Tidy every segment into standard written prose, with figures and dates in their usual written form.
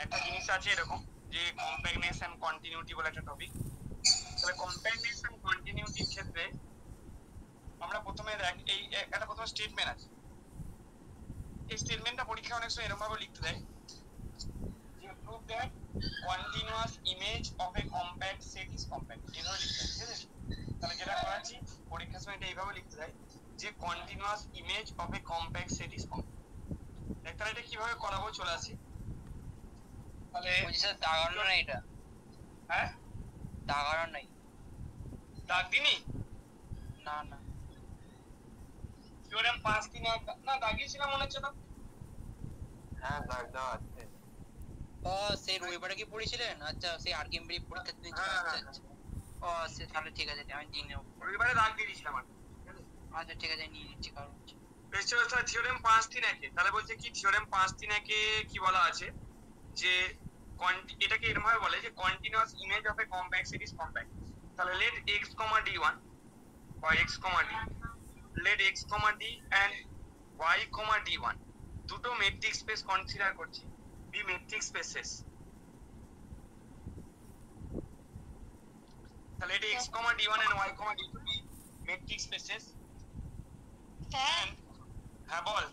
একটা জিনিস আছে এরকম যে কম্প্যাক্টনেস এন্ড কন্টিনিউটি বলে একটা টপিক। তাহলে কম্প্যাক্টনেস এন্ড কন্টিনিউটির ক্ষেত্রে আমরা প্রথমে এই একটা প্রথমে স্টেটমেন্ট আছে। এই স্টেটমেন্টটা পরীক্ষা অনেক সময় এরকম ভাবে লিখতে দেয় যে prove that continuous image of a compact set is compact, এইভাবে লিখতে হয়। ঠিক আছে, তাহলে যেটা করাচ্ছি পরীক্ষার সময় এইভাবে লিখতে দেয় যে continuous image of a compact set is compact. তাহলে এটা কিভাবে করাবো, চলে আসি। তাহলে স্যার দাগানো না এটা? হ্যাঁ, দাগানো নাই? দাগ দিনি না না, থিওরেম 5-3 না দাগিয়েছিলাম মনে হচ্ছে না। হ্যাঁ দাগ দেওয়া আছে। ও সেই রবিবারে কি পড়েছিলেন? আচ্ছা, সেই আরকেমব্রি পরীক্ষা দিতে। হ্যাঁ, ও সে তাহলে ঠিক আছে, আমি দিয়ে নেব। রবিবারে দাগ দিয়ে দিয়েছিলাম। আচ্ছা ঠিক আছে, নিয়ে নিচ্ছি। কারণ থিওরেম 5-3 তাহলে বলছে কি থিওরেম 5-3 কি বলা আছে যে এটাকে এরকম ভাবে বলে যে continuous image of a compact set is compact. তাহলে late x, d1 or x, d, let x, d and y, d1 দুটো মেট্রিক স্পেস কনসিডার করছি, বি মেট্রিক স্পেসেস। তাহলে এটা x, d1 and y, d2 be metric spaces. হ্যাঁ হ্যাঁ বল।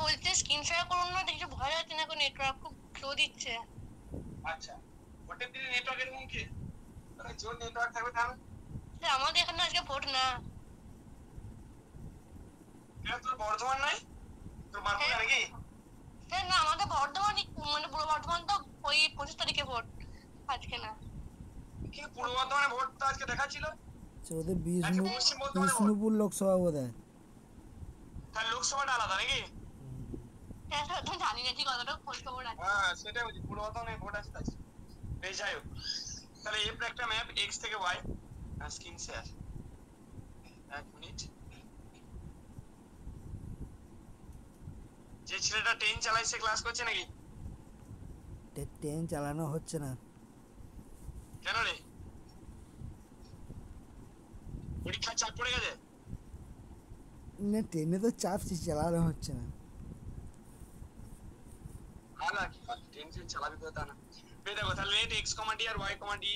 বলতে screen share করুন না, দেখছি ভয় হচ্ছে না, নেটওয়ার্ক খুব স্লো দিচ্ছে। আচ্ছা, ভোটের দিনে নেটওয়ার্ক এরকম কি? তাহলে জোর নেটওয়ার্ক থাকবে তাহলে। আমাদের এখানে আজকে ভোট না। তোর বর্ধমান নাই, তোর বাঁকুড়া নাকি? হ্যাঁ না, আমাদের বর্ধমান, মানে পূর্ব বর্ধমান তো ওই 25 তারিখে ভোট, আজকে না। কিন্তু পূর্ব বর্ধমানে ভোট তো আজকে দেখাচ্ছিল। ওদের বিষ্ণুপুর লোকসভা বোধ হয়। তাহলে লোকসভাটা আলাদা নাকি? হ্যাঁ স্যার, তুমি জানি না ঠিক কতটা খোঁজ খবর আছে। হ্যাঁ সেটাই বলছি, পূর্ব বর্ধমানে ভোট আছে তাই। বেশ, যাই হোক, তাহলে এর একটা ম্যাপ এক্স থেকে ওয়াই। স্ক্রিন শেয়ার, এক মিনিট। যে ছেলেটা ট্রেন চালাইছে ক্লাস করছে নাকি? ট্রেন চালানো হচ্ছে না। কেন রে, পরীক্ষার চাপ পড়ে গেছে? না, ট্রেনে তো চাপ চালানো হচ্ছে না। ট্রেন চালাবি তো তা না। দেখো তাহলে লেট x, d আর y, d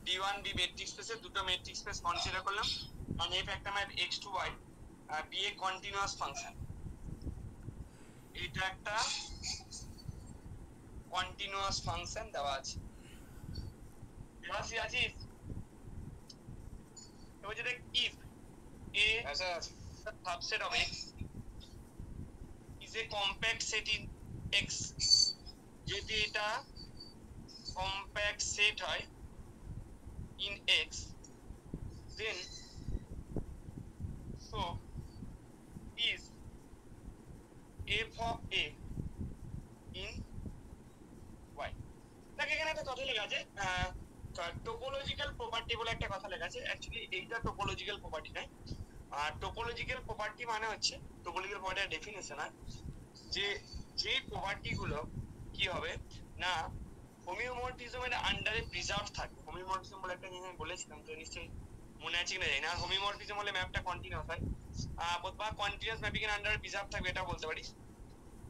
d1 b metric স্পেসে দুটো মেট্রিক স্পেস কনসিডার করলাম। মানে এফ একটা map x to y, b A continuous function. এটা একটা কন্টিনিউয়াস ফাংশন দেওয়া আছে। রাশি আছিস? এবার যদি if a subset of x is a compact set in x, যদি এটা কম্প্যাক্ট সেট হয় in x, then so is f of a in y। দেখ এখানে একটা কথা লেখা আছে টোপোলজিক্যাল প্রপার্টি বলে একটা কথা লেখা আছে। অ্যাকচুয়ালি এইটা টোপোলজিক্যাল প্রপার্টি নয়। আর টোপোলজিক্যাল প্রপার্টি মানে হচ্ছে, টোপোলজিক্যাল প্রপার্টির ডেফিনেশন হয় যে যে প্রপার্টি গুলো কি হবে না হোমিওমরফিজমের আন্ডারে প্রিজার্ভ থাকবে। হোমিওমরফিজম বলে একটা জিনিস আমি বলেছিলাম, তো নিশ্চয়ই মনে আছে কিনা জানি না। হোমিওমরফিজম হলে ম্যাপটা কন্টিনিউয়াস হয়, বা কন্টিনিউয়াস ম্যাপিং এর আন্ডারে প্রিজার্ভ থাকবে, এটা বলতে পারি।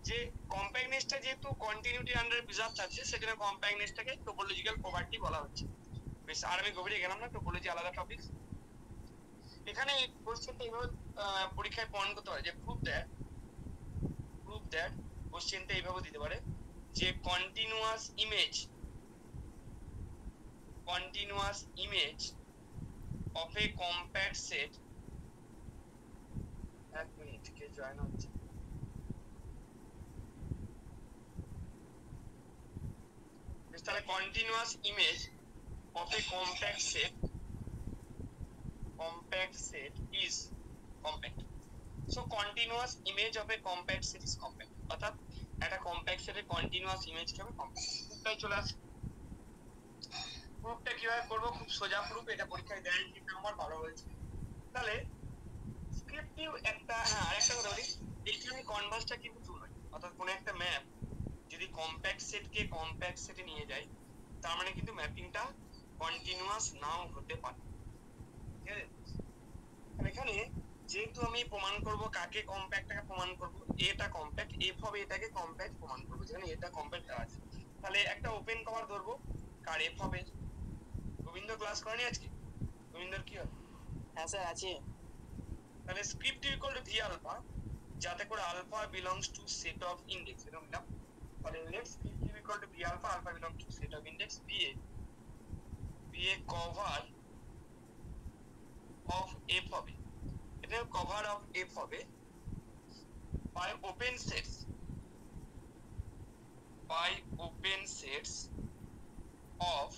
যে কম্প্যাক্টনেসটা যেহেতু কন্টিনিউটির আন্ডারে প্রিজার্ভ থাকছে, সেখানে কম্প্যাক্টনেসটাকে টোপোলজিক্যাল প্রপার্টি বলা হচ্ছে। বেশ, আর আমি গভীরে গেলাম না, টোপোলজি আলাদা টপিক। এখানে কোশ্চেনটা এইভাবে পরীক্ষায় পয়েন্ট করতে পারে যে প্রুভ দ্যাট কোশ্চেনটা এইভাবে দিতে পারে যে continuous image of a compact set. এক মিনিট, কে জয়েন হচ্ছে? তাহলে continuous image of a compact set is compact. So continuous image of a compact set is compact, অর্থাৎ একটা কম্প্যাক্ট সেটের কন্টিনিউয়াস ইমেজ কি হবে? কম্প্যাক্ট। প্রুফটাই চলে আসে। প্রুফটা কিভাবে করবো? খুব সোজা প্রুফ, এটা পরীক্ষায় দেয় নাম্বার ভালো হয়েছে। তাহলে স্ক্রিপ্টিভ একটা, হ্যাঁ আরেকটা কথা বলি, এইখানে কনভার্সটা কিন্তু ট্রু নয়। অর্থাৎ কোনো একটা ম্যাপ যদি কম্প্যাক্ট সেটকে কম্প্যাক্ট সেটে নিয়ে যায়, তার মানে কিন্তু ম্যাপিংটা কন্টিনিউয়াস নাও হতে পারে। ঠিক আছে, এখানে যেহেতু আমি প্রমাণ করব কাকে কম্প্যাক্টটাকে প্রমাণ করব, এটা কম্প্যাক্ট, এফ হবে এটাকে কম্প্যাক্ট প্রমাণ করব, যেখানে এটা কম্প্যাক্ট আছে। তাহলে একটা ওপেন কভার ধরবো কার এফ হবে। গোবিন্দ ক্লাস করেনি আজকে? গোবিন্দর কি হবে? হ্যাঁ স্যার আছে। তাহলে script equal to v alpha, যাতে করে alpha belongs to set of index, এরকম নিলাম। তাহলে let's script equal to v alpha, alpha belongs to set of index be a cover of F হবে। এটা কভার অফ এফ হবে by open sets, by open sets of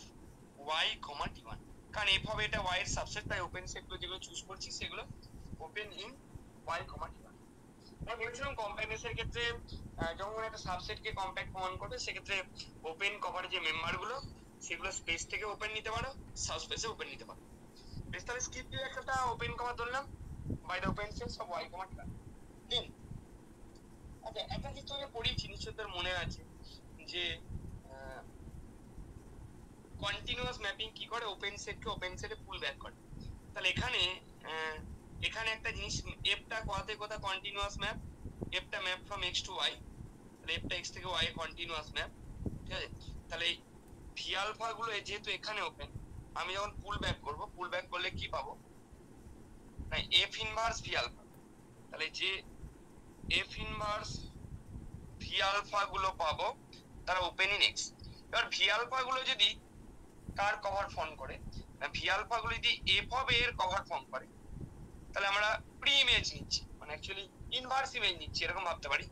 y, d1। কারণ F হবে এটা y এর সাবসেট, তাই open সেটগুলো যেগুলো চুজ করছি সেগুলো ওপেন ইন y, d1। আমরা বলেছিলাম কম্প্যাক্টনেসের ক্ষেত্রে যখন একটা সাবসেটকে কম্প্যাক্ট প্রমাণ করবে সেক্ষেত্রে ওপেন কভার যে মেম্বারগুলো সেগুলো স্পেস থেকে ওপেন নিতে পারো, সাবস্পেসে ওপেন নিতে পারো। বেশ, তাহলে স্কিপ দিয়ে একটা ওপেন কভার ধরলাম by the open sets of y, d1। Then আচ্ছা, একটা জিনিস তোকে পড়িয়েছি, নিশ্চয়ই তোর মনে আছে যে কন্টিনিউয়াস ম্যাপিং কি করে, ওপেন সেটকে ওপেন সেটে পুল ব্যাক করে। তাহলে এখানে একটা জিনিস, এফটা কোথা থেকে কোথা কন্টিনিউয়াস ম্যাপ, এফটা map from x to y, তাহলে এফটা এক্স থেকে ওয়াই কন্টিনিউয়াস ম্যাপ, ঠিক আছে। তাহলে ভি আলফা গুলো যেহেতু এখানে ওপেন, আমি যখন পুল ব্যাক করব, পুল ব্যাক করলে কি পাবো না, এফ ইনভার্স ভি আলফা। তাহলে যে এফ ইনভার্স ভি আলফা গুলো পাবো তারা ওপেন ইন এক্স। এবার ভি আলফা গুলো যদি কার কভার ফর্ম করে, ভি আলফা গুলো যদি এফ অফ এ এর কভার ফর্ম করে, তাহলে আমরা প্রি ইমেজ নিচ্ছি, মানে অ্যাকচুয়ালি ইনভার্স ইমেজ নিচ্ছি, এরকম ভাবতে পারি।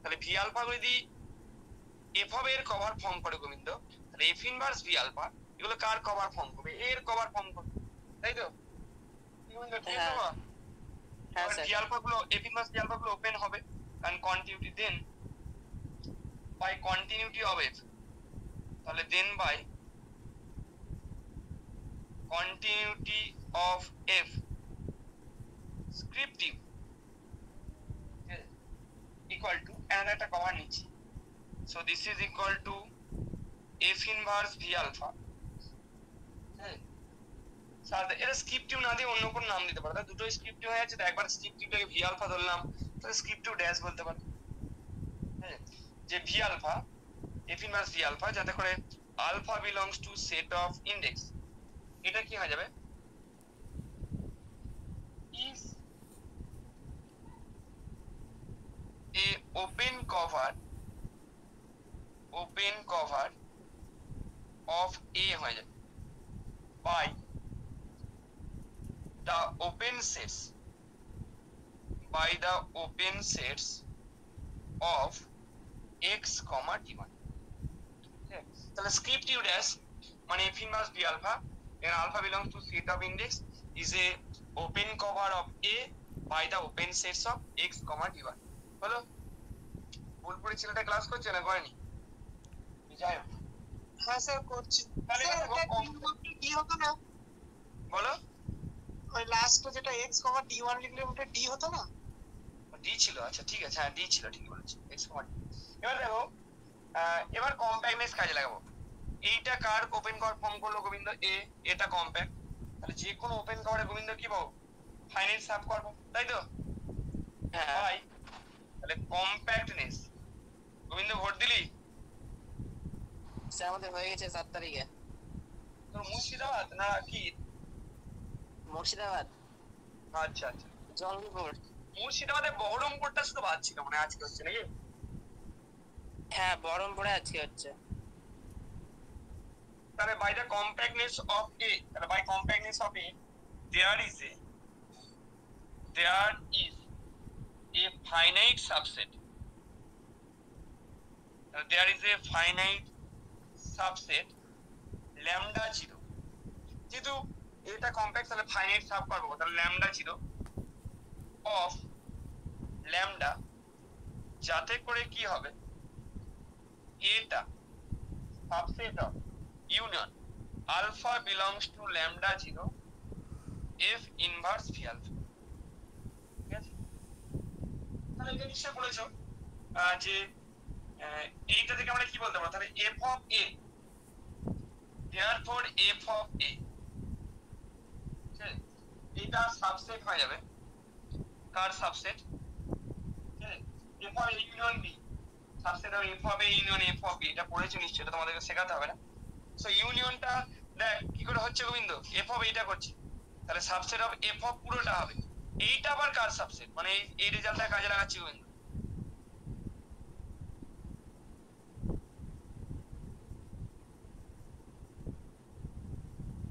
তাহলে ভি আলফা গুলো যদি এফ অফ এর কভার ফর্ম করে গোবিন্দ, তাহলে এফ ইনভার্স ভি আলফা এগুলো কার কভার ফর্ম করবে, এর কভার ফর্ম করবে, তাই তো গোবিন্দ? ঠিক আছে বাবা? হ্যাঁ স্যার। ভি আলফা গুলো, এফ ইনভার্স ভি আলফা গুলো ওপেন হবে, কারণ continuity then by continuity of f, তাহলে then by continuity of f scriptive equal to another একটা কভার নিচ্ছি, so this is equal to f inverse v alpha। সাথে এটা স্ক্রিপ্টিভ না দিয়ে অন্য কোনো নাম দিতে পারো, দুটো স্ক্রিপ্টিভ হয়ে যাচ্ছে, তো একবার স্ক্রিপ্টিভটাকে ভি আলফা ধরলাম, তাহলে স্ক্রিপ্টিভ ড্যাশ বলতে পারো, যে v alpha, F inverse V alpha, যাতে করে alpha belongs to set of index, এটা কি হয়ে যাবে, is a open cover of A হয়ে যাবে by the open sets of x, d1। তাহলে স্ক্রিপ্টিভ ড্যাশ মানে f inverse b alpha and alpha belongs to set of index is a open cover of A by the open sets of x, d1। হলো? বুলপুরি ছেলেটা class করছে না, করেনি? যাই হোক, হ্যাঁ স্যার করছি। তাহলে স্যার এটা এটা ডি হতো না? বলো। ওই লাস্টে যেটা x, d1 লিখলে ওটা ডি হতো না? ডি ছিল, আচ্ছা ঠিক আছে, হ্যাঁ ডি ছিল, ঠিক বলেছি, x, d। এবার দেখো, এবার কম্প্যাক্টনেস কাজে লাগাবো। এইটা কার ওপেন কভার ফর্ম করলো গোবিন্দ, এ, এটা কম্প্যাক্ট, তাহলে যে কোনো ওপেন কভারে গোবিন্দ কি পাবো, ফাইনাইট সাব করবো, তাই তো? হ্যাঁ তাহলে কম্প্যাক্টনেস, গোবিন্দ ভোট দিলি? স্যার আমাদের হয়ে গেছে 7 তারিখে। তোর মুর্শিদাবাদ না কি? মুর্শিদাবাদ। আচ্ছা আচ্ছা, জলপুর। মুর্শিদাবাদে বহরমপুরটা শুধু বাদ ছিল, মানে আজকে হচ্ছে নাকি? হ্যাঁ বহরমপুরে আজকে হচ্ছে। তাহলে by the compactness of A, তাহলে by compactness of A there is a finite subset, there is a finite subset lambda 0, যেহেতু এটা কম্প্যাক্ট তাহলে ফাইনাইট সাব করবো, তাহলে lambda 0 of lambda, যাতে করে কি হবে, এটা subset of union alpha belongs to lambda 0 f inverse V alpha. ঠিক আছে, তাহলে এটা নিশ্চয় বলেছো যে এইটা থেকে আমরা কি বলতে পারবো, তাহলে f of a, therefore f of a, এটা সাবসেট হয়ে যাবে কার subset, f of a union b, subset of f of a union f of b, এটা পড়েছো নিশ্চয়ই, এটা তোমাদেরকে শেখাতে হবে না। সো ইউনিয়নটা দেখ কি করে হচ্ছে গোবিন্দ, এফ অফ এইটা করছে, তাহলে সাবসেট অফ এফ অফ পুরোটা হবে। এইটা আবার কার সাবসেট, মানে এই রেজাল্টটা কাজে লাগাচ্ছি গোবিন্দ।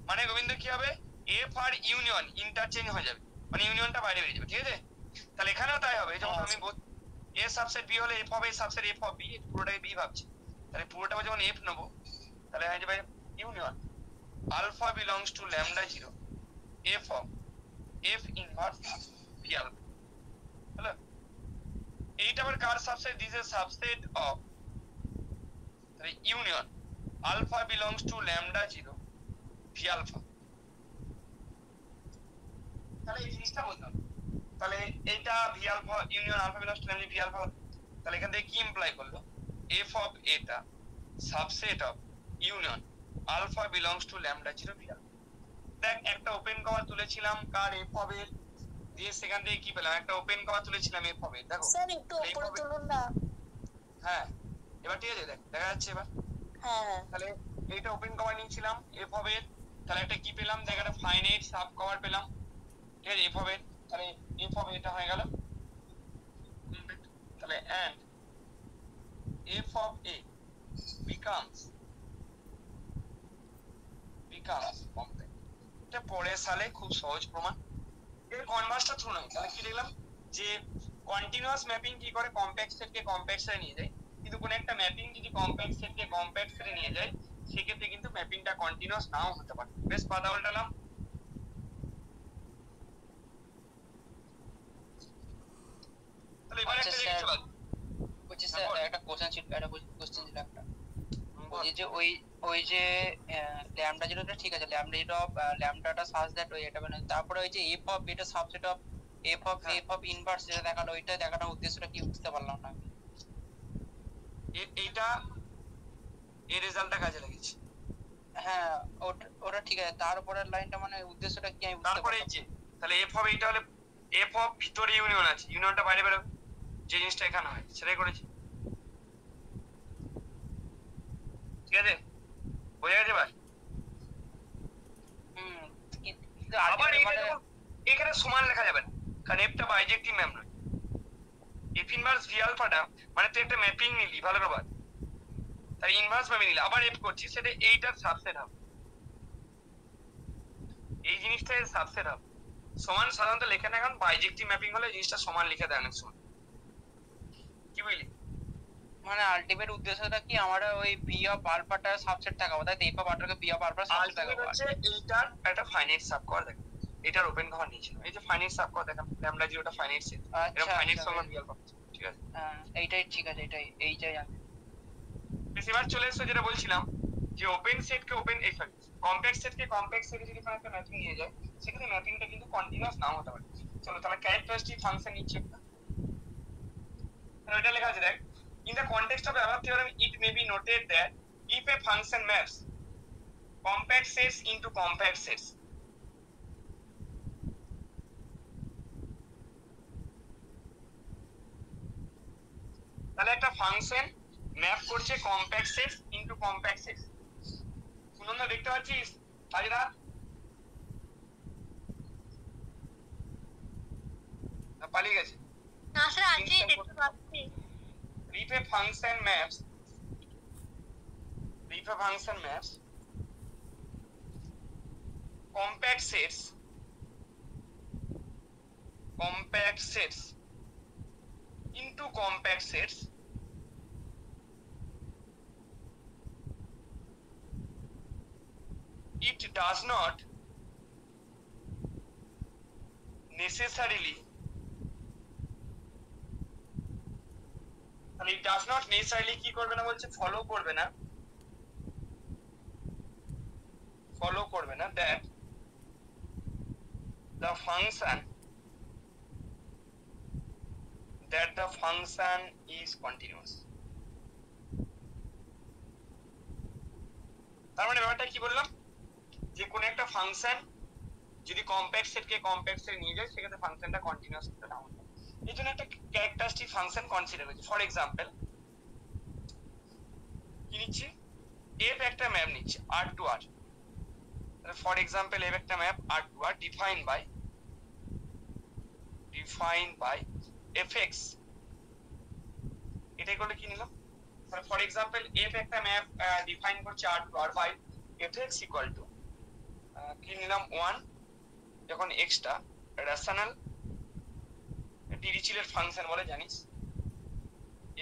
মানে গোবিন্দ কি হবে, এফ আর ইউনিয়ন ইন্টারচেঞ্জ হয়ে যাবে, মানে ইউনিয়নটা বাইরে বেরিয়ে যাবে, ঠিক আছে। তাহলে এখানেও তাই হবে, যখন আমি এ সাবসেট বি হলে এফ হবে সাবসেট এফ অফ বি, পুরোটাকে বি ভাবছি, তাহলে পুরোটা যখন এফ নেবো তাহলে হয়ে যাবে union alpha belongs to lambda 0 f of f inverse b alpha. হলো, এইটা আবার কার সাবসেট, দিস ইজ সাবসেট অফ, তাহলে union alpha belongs to lambda 0 V alpha. তাহলে এই জিনিসটা বলতে হবে, তাহলে এইটা V alpha union alpha belongs to lambda V alpha. তাহলে এখান থেকে কি ইমপ্লাই করলো, এফ অফ এটা subset of union alpha belongs to lambda 0 V alpha. দেখ একটা ওপেন কমা তুলেছিলাম কার এফ অফ এর, দিয়ে সেখান থেকে কি পেলাম, একটা ওপেন কমা তুলেছিলাম এফ অফ এর, দেখো স্যার একটু উপরে তুলুন না। হ্যাঁ এবার ঠিক আছে, দেখ দেখা যাচ্ছে এবার। হ্যাঁ তাহলে এইটা ওপেন কমা নিয়েছিলাম এফ অফ এর, তাহলে একটা কি পেলাম, দেখ একটা ফাইনাইট সাব কভার পেলাম, ঠিক আছে এফ অফ এর। তাহলে এফ অফ এটা হয়ে গেল, তাহলে and F of A becomes complex. এটা পরের সালে খুব সহজ প্রমাণ, এর কনভার্সটা থ্রু নয়। তাহলে কি দেখলাম যে কন্টিনিউয়াস ম্যাপিং কি করে, কমপ্লেক্স সেটকে কমপ্লেক্স সেটে নিয়ে যায়, কিন্তু কোন একটা ম্যাপিং যদি কমপ্লেক্স সেটকে কমপ্লেক্স সেটে নিয়ে যায় সেক্ষেত্রে কিন্তু ম্যাপিংটা কন্টিনিউয়াস নাও হতে পারে। বেশ পাতা উল্টালাম। তাহলে এবার একটা জিনিস চলে বলছি স্যার একটা কোশ্চেন ছিল, একটা ওই যে ওই যে ল্যামডা যেটা ঠিক আছে, ল্যামডা যেটা ল্যামডাটা সাজ দ্যাট ওই এটা মানে, তারপরে ওই যে এফ অফ এটা subset of f of inverse যেটা দেখালো, ওইটা দেখানোর উদ্দেশ্যটা কি বুঝতে পারলাম না। এইটা এই রেজাল্টটা কাজে লাগিয়েছে। হ্যাঁ ওটা ঠিক আছে, তারপরের লাইনটা মানে উদ্দেশ্যটা কি আমি বুঝতে তারপরে এই পারলাম। যে তাহলে এফ অফ এইটা হলে এফ অফ ভিতরে ইউনিয়ন আছে, ইউনিয়নটা বাইরে বেরোবে, যে জিনিসটা এখানে হয় সেটাই করেছি, ঠিক আছে বোঝা গেছে এবার। কিন্তু আবার ultimate এইটা মানে যখন এখানে সমান লেখা যাবে না, কারণ এফটা বাইজেক্টিভ ম্যাপ নয়, এফ ইনভার্স ভি আলফাটা মানে তুই একটা ম্যাপিং নিলি ভালো করে, তার ইনভার্স ম্যাপিং নিলি আবার এফ করছিস, সেটা এইটার সাবসেট হবে, এই জিনিসটা এর সাবসেট হবে। সমান সাধারণত লেখে না, এখন বাইজেক্টিভ ম্যাপিং হলে জিনিসটা সমান লিখে দেয় অনেক সময়, কি বুঝলি। মানে আলটিমেট উদ্দেশ্যটা কি, আমরা ওই ভি অফ আলফাটা সাবসেট দেখাবো, তাই তো এফ অফ আলফাকে V of alpha subset ultimate দেখাবো। হচ্ছে এইটার একটা ফাইনাইট সাব কভার দেখো, এটার ওপেন কভার নিয়েছিল, এই যে ফাইনাইট সাব কভার দেখো ল্যামডা 0টা ফাইনাইট সেট, এটা ফাইনাইট সমান ভি আলফা, ঠিক আছে। হ্যাঁ এইটাই ঠিক আছে, এইটাই জানি। বেশ এবার চলে এসেছে যেটা বলছিলাম, যে ওপেন সেটকে ওপেন এই সরি কমপ্লেক্স সেটকে কমপ্লেক্স সেটে যদি কোনো একটা ম্যাপিং নিয়ে যায় সেক্ষেত্রে ম্যাপিংটা কিন্তু কন্টিনিউয়াস নাও হতে পারে। চলো তাহলে ক্যারেক্টারিস্টিক ফাংশন নিচ্ছে একটা, তাহলে এটা লেখা আছে দেখ, in the context of above theorem it may be noted that if a function maps compact sets into compact sets, তাহলে একটা ফাংশন ম্যাপ করছে compact sets into compact sets. Sunanda দেখতে পাচ্ছিস হাজরা, পালিয়ে গেছে। না স্যার আজকে দেখতে পাচ্ছি। if a function maps compact sets into compact sets, it does not necessarily কি করবে না বলছে, ফলো করবে না that the function is continuous। তার মানে ব্যাপারটা কি বললাম, যে কোন একটা ফাংশন যদি কম্প্যাক্ট সেটকে কম্প্যাক্ট সেটে নিয়ে যায় সেক্ষেত্রে ফাংশনটা কন্টিনিউয়াস হতে না হয়, এই জন্য একটা ক্যারেক্টারিস্টিক ফাংশন কনসিডার করেছি। ফর এক্সাম্পল নিচ্ছি f একটা ম্যাপ নিচ্ছি r to r, for example f একটা map r to r define by fx, এটাই করলে কি নিলাম, ফর এক্সাম্পল f একটা ম্যাপ ডিফাইন করছে r to r by fx equal to কি নিলাম 1, যখন x টা রেশনাল ডিরিচলেট ফাংশন বলে জানিস,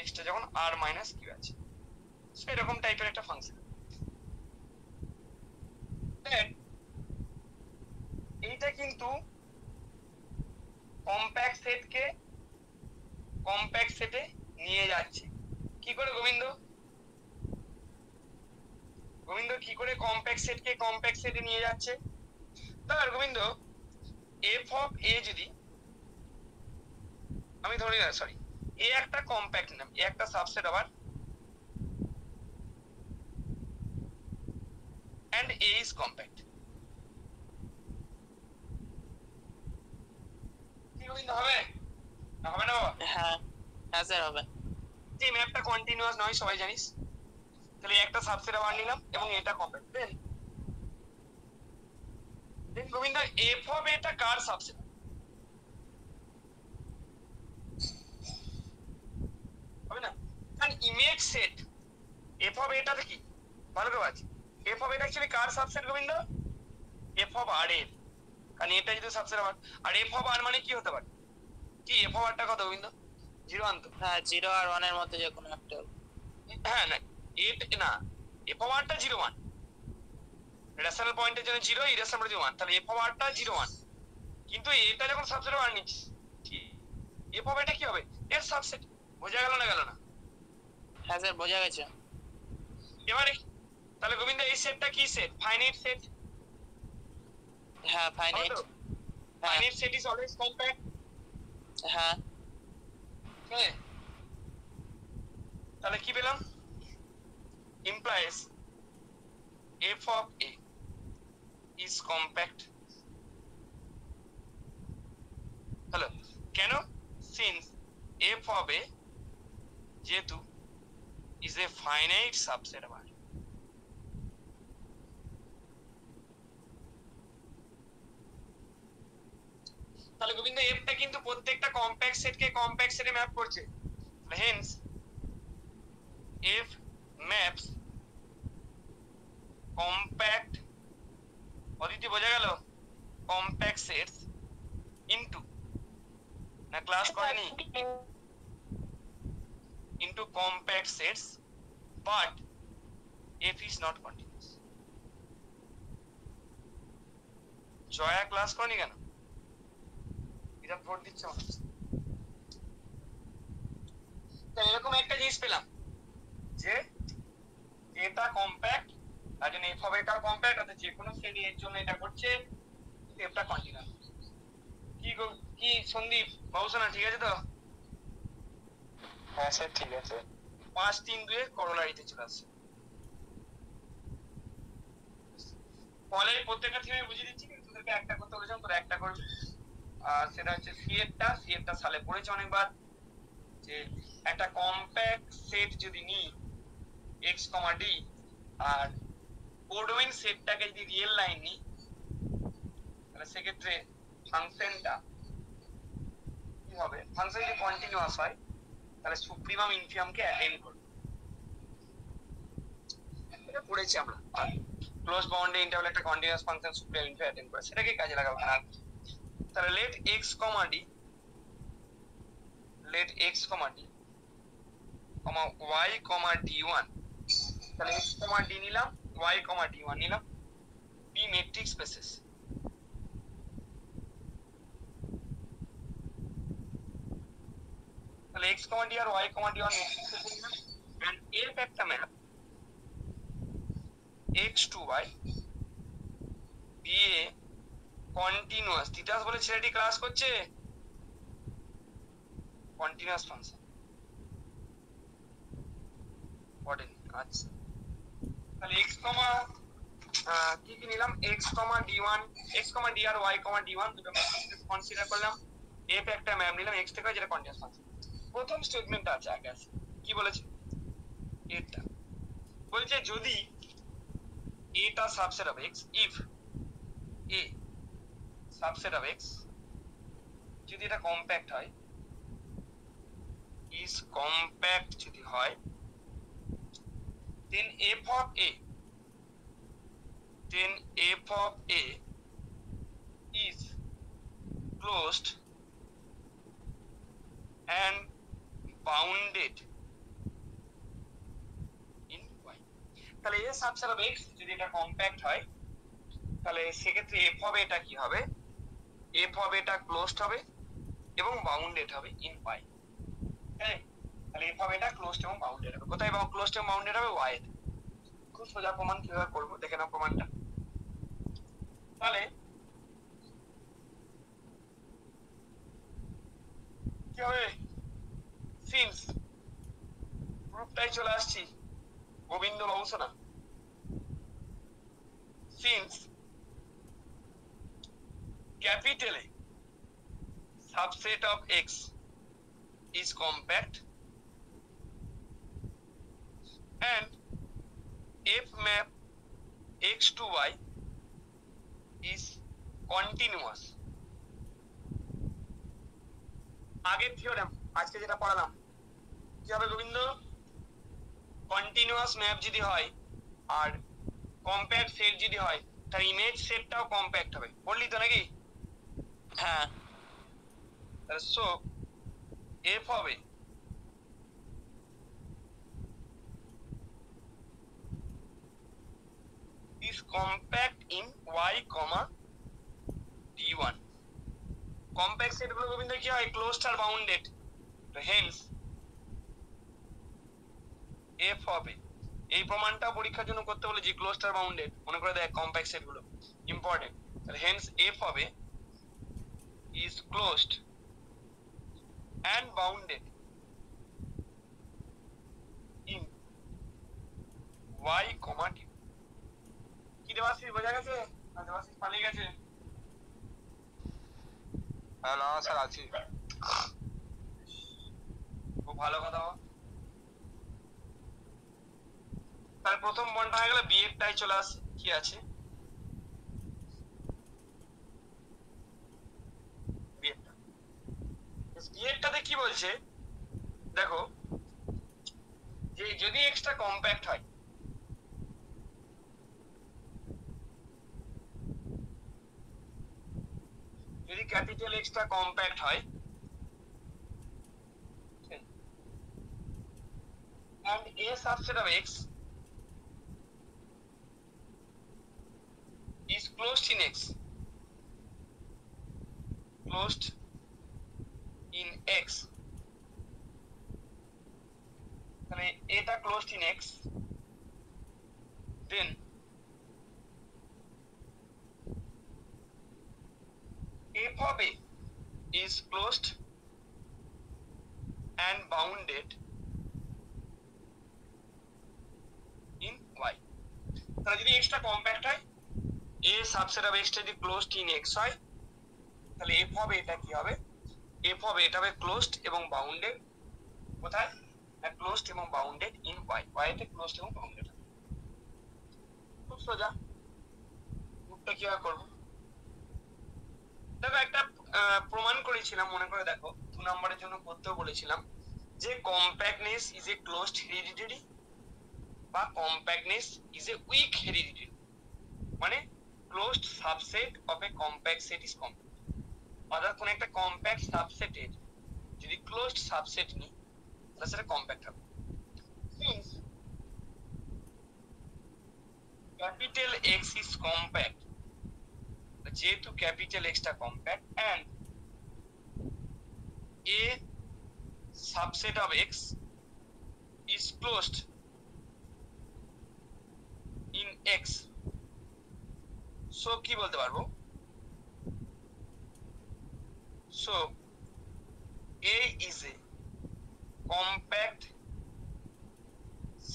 x টা যখন r মাইনাস q আছে, এরকম টাইপের একটা ফাংশন। এইটা কিন্তু কম্প্যাক্ট সেটে নিয়ে যাচ্ছে কি করে গোবিন্দ কি করে কম্প্যাক্ট সেটে নিয়ে যাচ্ছে? ধর গোবিন্দ f অফ a যদি আমি ধরি না, সরি, a একটা কম্প্যাক্ট নাম, a একটা সাবসেট আবার, and a is compact, কি গোবিন্দ হবে না হবে না বাবা? হ্যাঁ হ্যাঁ স্যার হবে। যে ম্যাপটা কন্টিনিউয়াস নয় সবাই জানিস, তাহলে একটা সাবসেট আবার নিলাম এবং এটা compact. Then Gobinda f of এটা কার সাবসেট? হবে না, কারণ ইমেজ সেট f অফ এটাতে কি ভালো করে আছে, f অফ এটা অ্যাকচুয়ালি কার subset Gobinda? f of r এর, কারণ এটা যদি সাবসেট আবার, আর f অফ r মানে কি হতে পারে, কি f অফ r টা কত গোবিন্দ? 0 আনতো, হ্যাঁ 0 আর 1 এর মধ্যে যে কোনো একটা। হ্যাঁ না না f অফ r টা 0 1, রেশনাল পয়েন্টের জন্য 0, ইরেশনাল 1, তাহলে f অফ r টা 0 1, কিন্তু এটা যখন সাবসেট আবার নিচ্ছি f অফ এটা কি হবে? এর সাবসেট। বোঝা গেল না গেল না? হ্যাঁ স্যার বোঝা গেছে। এবারে তাহলে গোবিন্দ এই সেটটা কি সেট? Finite set. হ্যাঁ finite. Finite set is always compact. হ্যাঁ তাহলে কি পেলাম? implies f of a is compact। Hello, কেন? since f of a যেহেতু is a finite subset of R। তাহলে গোবিন্দ f টা কিন্তু প্রত্যেকটা কম্প্যাক্ট সেটকে কম্প্যাক্ট সেটে ম্যাপ করছে, hence f maps compact, Aditi বোঝা গেল? কম্প্যাক্ট সেটস ইনটু, না ক্লাস করেনি, into compact sets, but f is not continuous। Joya class করনি কেন? এটা ভোট দিচ্ছে মনে হচ্ছে। তো এরকম একটা জিনিস পেলাম যে এটা কম্প্যাক্ট, তার জন্য f হবে এটা কম্প্যাক্ট, অর্থাৎ যে কোনো শ্রেণী এর জন্য এটা করছে, fটা কন্টিনিউয়াস। কি সন্দীপ বাবুসোনা ঠিক আছে তো? হ্যাঁ স্যার ঠিক আছে। 5 3 2 এর করোলারিতে চলে আসছে। ফলে প্রত্যেকটা থিওরি বুঝিয়ে দিচ্ছি, কিন্তু তোদেরকে একটা করতে বলেছিলাম, তোরা একটা করবি। আর সেটা হচ্ছে সি এরটা সালে পড়েছে অনেকবার, যে একটা কম্প্যাক্ট সেট যদি নিই x, d, আর কোডোমেইন সেটটাকে যদি রিয়েল লাইন নিই, তাহলে সেক্ষেত্রে ফাংশনটা কি হবে? ফাংশন যদি কন্টিনিউয়াস হয় তাহলে সুপ্রিমাম ইনফিমামকে অ্যাটেইন করবে। এটা পড়েছি আমরা। ক্লোজ বাউন্ডে ইন্টারভ্যাল একটা continuous function supremum infimum attain করে, সেটাকে কাজে লাগাবো। তাহলে let x, d, y, d1, তাহলে x, d নিলাম, y, d1 নিলাম, b মেট্রিক স্পেসেস। তাহলে x, d আর y, d1 মেট্রিক স্পেসেস নিলাম, and f একটা map x to y b a continuous. Titas বলে ছেলেটি ক্লাস করছে, কন্টিনিউয়াস ফাংশন পড়েনি। আচ্ছা, তাহলে x, কি কি নিলাম? x, d1, x, d আর y, d1 দুটো কনসিডার করলাম, f একটা ম্যাপ নিলাম x থেকে, যেটা কন্টিনিউয়াস ফাংশন। প্রথম স্টেটমেন্টটা আছে আগে আছে, কি বলেছে? এটা বলছে যদি এটা subset of x, if a subset of x, যদি এটা কম্প্যাক্ট হয়, is compact যদি হয়, then f of a is closed and bounded in y. তাহলে a সাবসেট অফ x যদি এটা কম্প্যাক্ট হয়, তাহলে সেক্ষেত্রে f of এটা কি হবে, f of এটা ক্লোজড হবে এবং বাউন্ডেড হবে ইন y। হ্যাঁ, তাহলে f of এটা ক্লোজড এবং বাউন্ডেড হবে। কোথায় ক্লোজড এবং বাউন্ডেড হবে? y এ। খুব সোজা প্রমাণ কিভাবে করবো দেখে নাও প্রমাণটা। তাহলে কি হবে, সিন্স প্রুফটাই চলে আসছি, গোবিন্দ বাবু না, since capital A subset of x is compact and f map x to y is continuous। আগের থিওরেম আজকে যেটা পড়ালাম কি হবে গোবিন্দ, কন্টিনিউয়াস ম্যাপ যদি হয় আর কম্প্যাক্ট সেট যদি হয়, তার ইমেজ সেটটাও কম্প্যাক্ট হবে, বললি তো নাকি? হ্যাঁ, সো f হবে is compact in y, d1। Compact set গুলো গোবিন্দ কি হয়, ক্লোজড আর বাউন্ডেড, তো হেন্স f হবে, এই প্রমাণটা পরীক্ষার জন্য করতে বলে যে ক্লোজড আর বাউন্ডেড, মনে করে দেখ কম্প্যাক্ট সেট গুলো ইম্পর্টেন্ট, তাহলে হেন্স f হবে is closed and bounded in y, d। কি দেবাশিস বোঝা গেছে না দেবাশিস পালিয়ে গেছে? হ্যাঁ না স্যার আছি। খুব ভালো কথা। তাহলে প্রথম বন্ডটা হয়ে গেল, বি এরটাই চলে আসে কি আছে, বিয়েরটাতে কি বলছে দেখো, যে যদি এক্সটা কম্প্যাক্ট হয়, যদি ক্যাপিটাল এক্সটা কম্প্যাক্ট হয় and a subset of x is closed in x, closed in x, তাহলে এটা closed in x, then f of a is closed and bounded in y। তাহলে যদি x টা কম্প্যাক্ট হয়, a সাবসেট অফ x টা যদি closed in x হয়, তাহলে f হবে এটা কি হবে, f হবে এটা হবে ক্লোজড এবং বাউন্ডেড, কোথায় না ক্লোজড এবং বাউন্ডেড ইন y, y তে ক্লোজড এবং বাউন্ডেড। খুব সোজা, রূপটা কিভাবে করব দেখো, একটা প্রমাণ করেছিলাম মনে করে দেখো, 2 নম্বরের জন্য করতেও বলেছিলাম যে compactness is a closed hereditary বা compactness is a weak hereditary, মানে closed subset of a compact set is compact. অর্থাৎ কোন একটা কম্প্যাক্ট সাবসেটের যদি ক্লোজড সাবসেট নি, তাহলে সেটা কম্প্যাক্ট হবে। Since capital x is compact, যেহেতু ক্যাপিটাল এক্সটা compact and a subset of x is closed in x, so কি বলতে পারবো, so a is a compact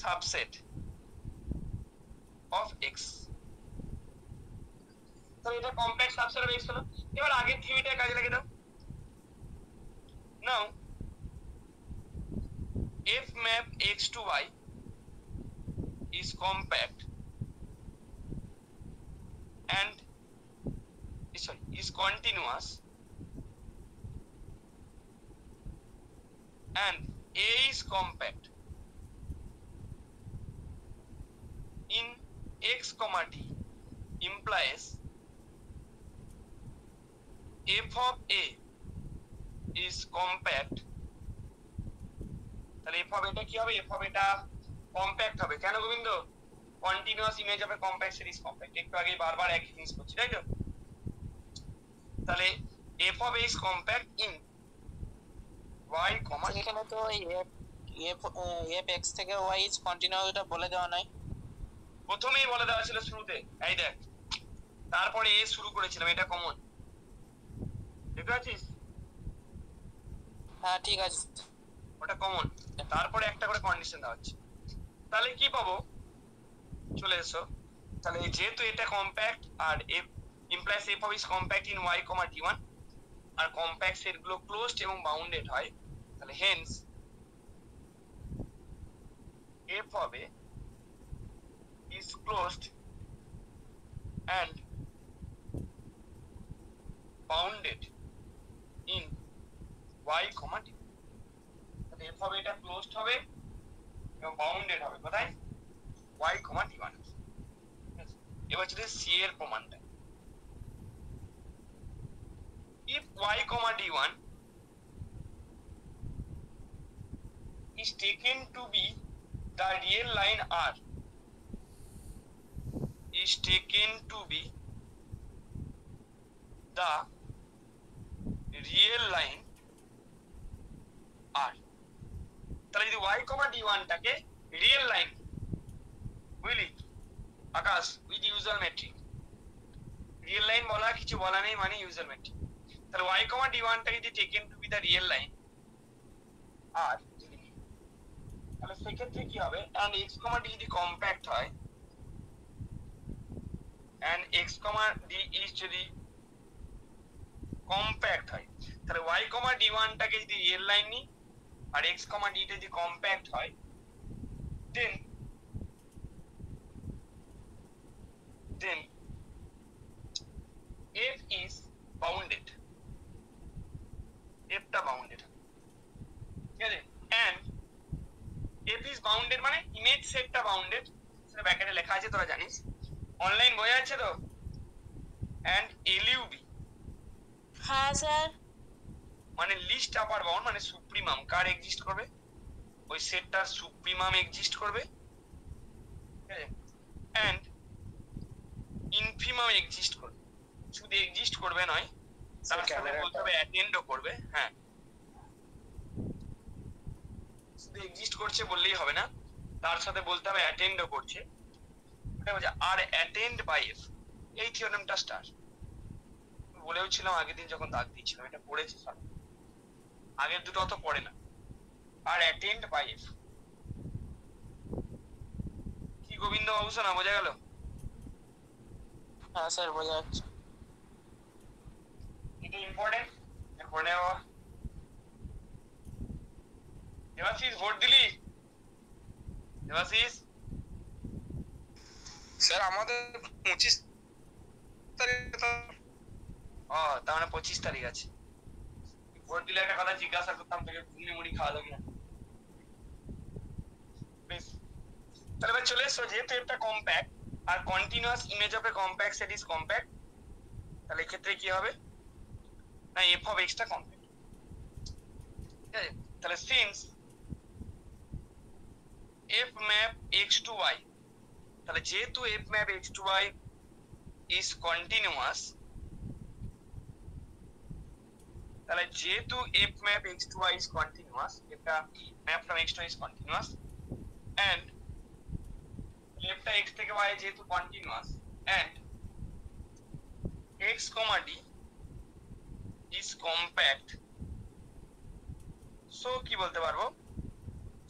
subset of x। তাহলে এটা কম্প্যাক্ট সাবসেট অফ x হলো। এবার আগের থিওরিটা কাজে লাগিয়ে দাও। নাও f map x to y is compact and is continuous and A is compact in x comma d implies f of A is compact, তাহলে f of এটা কি হবে? f of এটা কম্প্যাক্ট হবে। কেন গোবিন্দ? কন্টিনিউয়াস ইমেজ হবে compact series compact, একটু আগে বারবার একই জিনিস করছি, তাই তো? তাহলে f of A is compact in y comma এখানে তো এই f x থেকে y is continuous এটা বলে দেওয়া নাই। প্রথমেই বলে দেওয়া ছিল শুরুতে, এই দেখ, তারপরে এ শুরু করেছিলাম, এটা কমন, দেখতে পাচ্ছিস? হ্যাঁ ঠিক আছে, ওটা কমন, তারপরে একটা করে কন্ডিশন দেওয়া হচ্ছে। তাহলে কি পাবো? চলে এসো, তাহলে যেহেতু এটা কম্প্যাক্ট আর F implies F of is compact in y comma d one, আর কম্প্যাক্ট সেট গুলো ক্লোজড এবং বাউন্ডেড হয়, তাহলে হেন্স এফ হবে is closed and bounded in y comma d, তাহলে f হবে এটা ক্লোজড হবে এবং বাউন্ডেড হবে কোথায়? y comma d1। এবার যদি c এর প্রমাণটা, if y comma d1 is taken to be the real line R is taken to be the real line R, তাহলে যদি y, d1 টাকে রিয়েল লাইন, বুঝলি Akash, with usual metric, real line বলা কিছু বলা নেই মানে ইউজার মেট্রিক, তাহলে y, d1 টাকে যদি taken to B the real line R, তাহলে সেক্ষেত্রে কি হবে? and x, d যদি কম্প্যাক্ট হয় and x, d is যদি কম্প্যাক্ট হয়, তাহলে y, d1 টাকে যদি রিয়েল লাইন নি আর x, d টা যদি কম্প্যাক্ট হয়, then f is bounded, f টা বাউন্ডেড, ঠিক আছে? and f is bounded মানে ইমেজ সেটটা বাউন্ডেড, সেটা ব্র্যাকেটে লেখা আছে, তোরা জানিস, অনলাইন বই আছে তো। and LUB হ্যাঁ স্যার। মানে লিস্ট আপার বাউন্ড, মানে সুপ্রিমাম কার এক্সিস্ট করবে? ওই সেটটার সুপ্রিমাম এক্সিস্ট করবে, ঠিক আছে? and ইনফিমাম এক্সিস্ট করবে, শুধু এক্সিস্ট করবে নয়, তার সাথে বলতে হবে অ্যাটেন্ডও করবে। হ্যাঁ, শুধু এক্সিস্ট করছে বললেই হবে না, তার সাথে বলতে হবে অ্যাটেন্ডও করছে, এটা বলছে আর অ্যাটেন্ড বাই এফ। এই থিওরেমটা স্টার বলেও ছিলাম আগের দিন যখন দাগ দিয়েছিলাম, এটা পড়েছে সব, আগের দুটো অত পড়ে না। আর অ্যাটেন্ড বাই এফ কি গোবিন্দ বাবু, শোনা বোঝা গেল? হ্যাঁ স্যার বোঝা যাচ্ছে। এটা ইম্পর্টেন্ট, পড়ে নেওয়া। দেবাশিস ভোট দিলি? দেবাশিস স্যার আমাদের 25 তারিখ, ও তার মানে 25 তারিখ আছে। ভোট দিলে একটা কথা জিজ্ঞাসা করতাম তোকে, ঘুগনি মুড়ি খাওয়া যাবে না? বেশ, তাহলে এবার চলে এসো, যেহেতু এটা কম্প্যাক্ট আর continuous image of a compact set is compact, তাহলে এক্ষেত্রে কি হবে না এফ অফ এক্স টা কম্প্যাক্ট, ঠিক আছে? তাহলে since F map x to y, তাহলে যেহেতু F map x to y is continuous, তাহলে যেহেতু f map x to y is continuous, এটা map from x to y is continuous and লেফটটা x থেকে y যেহেতু continuous and x, d is compact, so কি বলতে পারবো?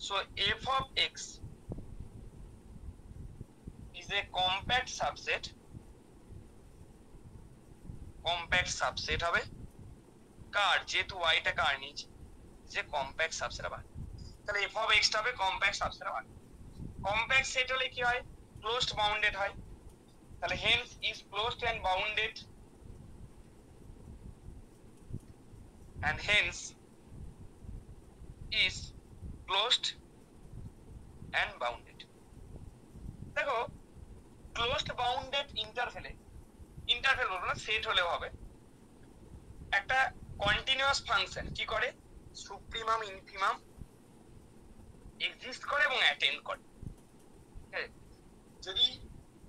so f of x is a compact subset হবে কার, যেহেতু y টা কার নিয়েছে, যে কম্প্যাক্ট সাবসেট আবার, তাহলে f of x টা হবে কম্প্যাক্ট সাবসেট আবার। কম্প্যাক্ট সেট হলে কি হয়, ক্লোজড বাউন্ডেড হয়। তাহলে hence is closed and bounded, and hence is closed and bounded। দেখো ক্লোজড বাউন্ডেড ইন্টারভেল বলবো না, সেট হলেও হবে, একটা কন্টিনিউয়াস ফাংশন কি করে, সুপ্রিমাম ইনফিমাম এক্সিস্ট করে এবং অ্যাটেন্ড করে। যদি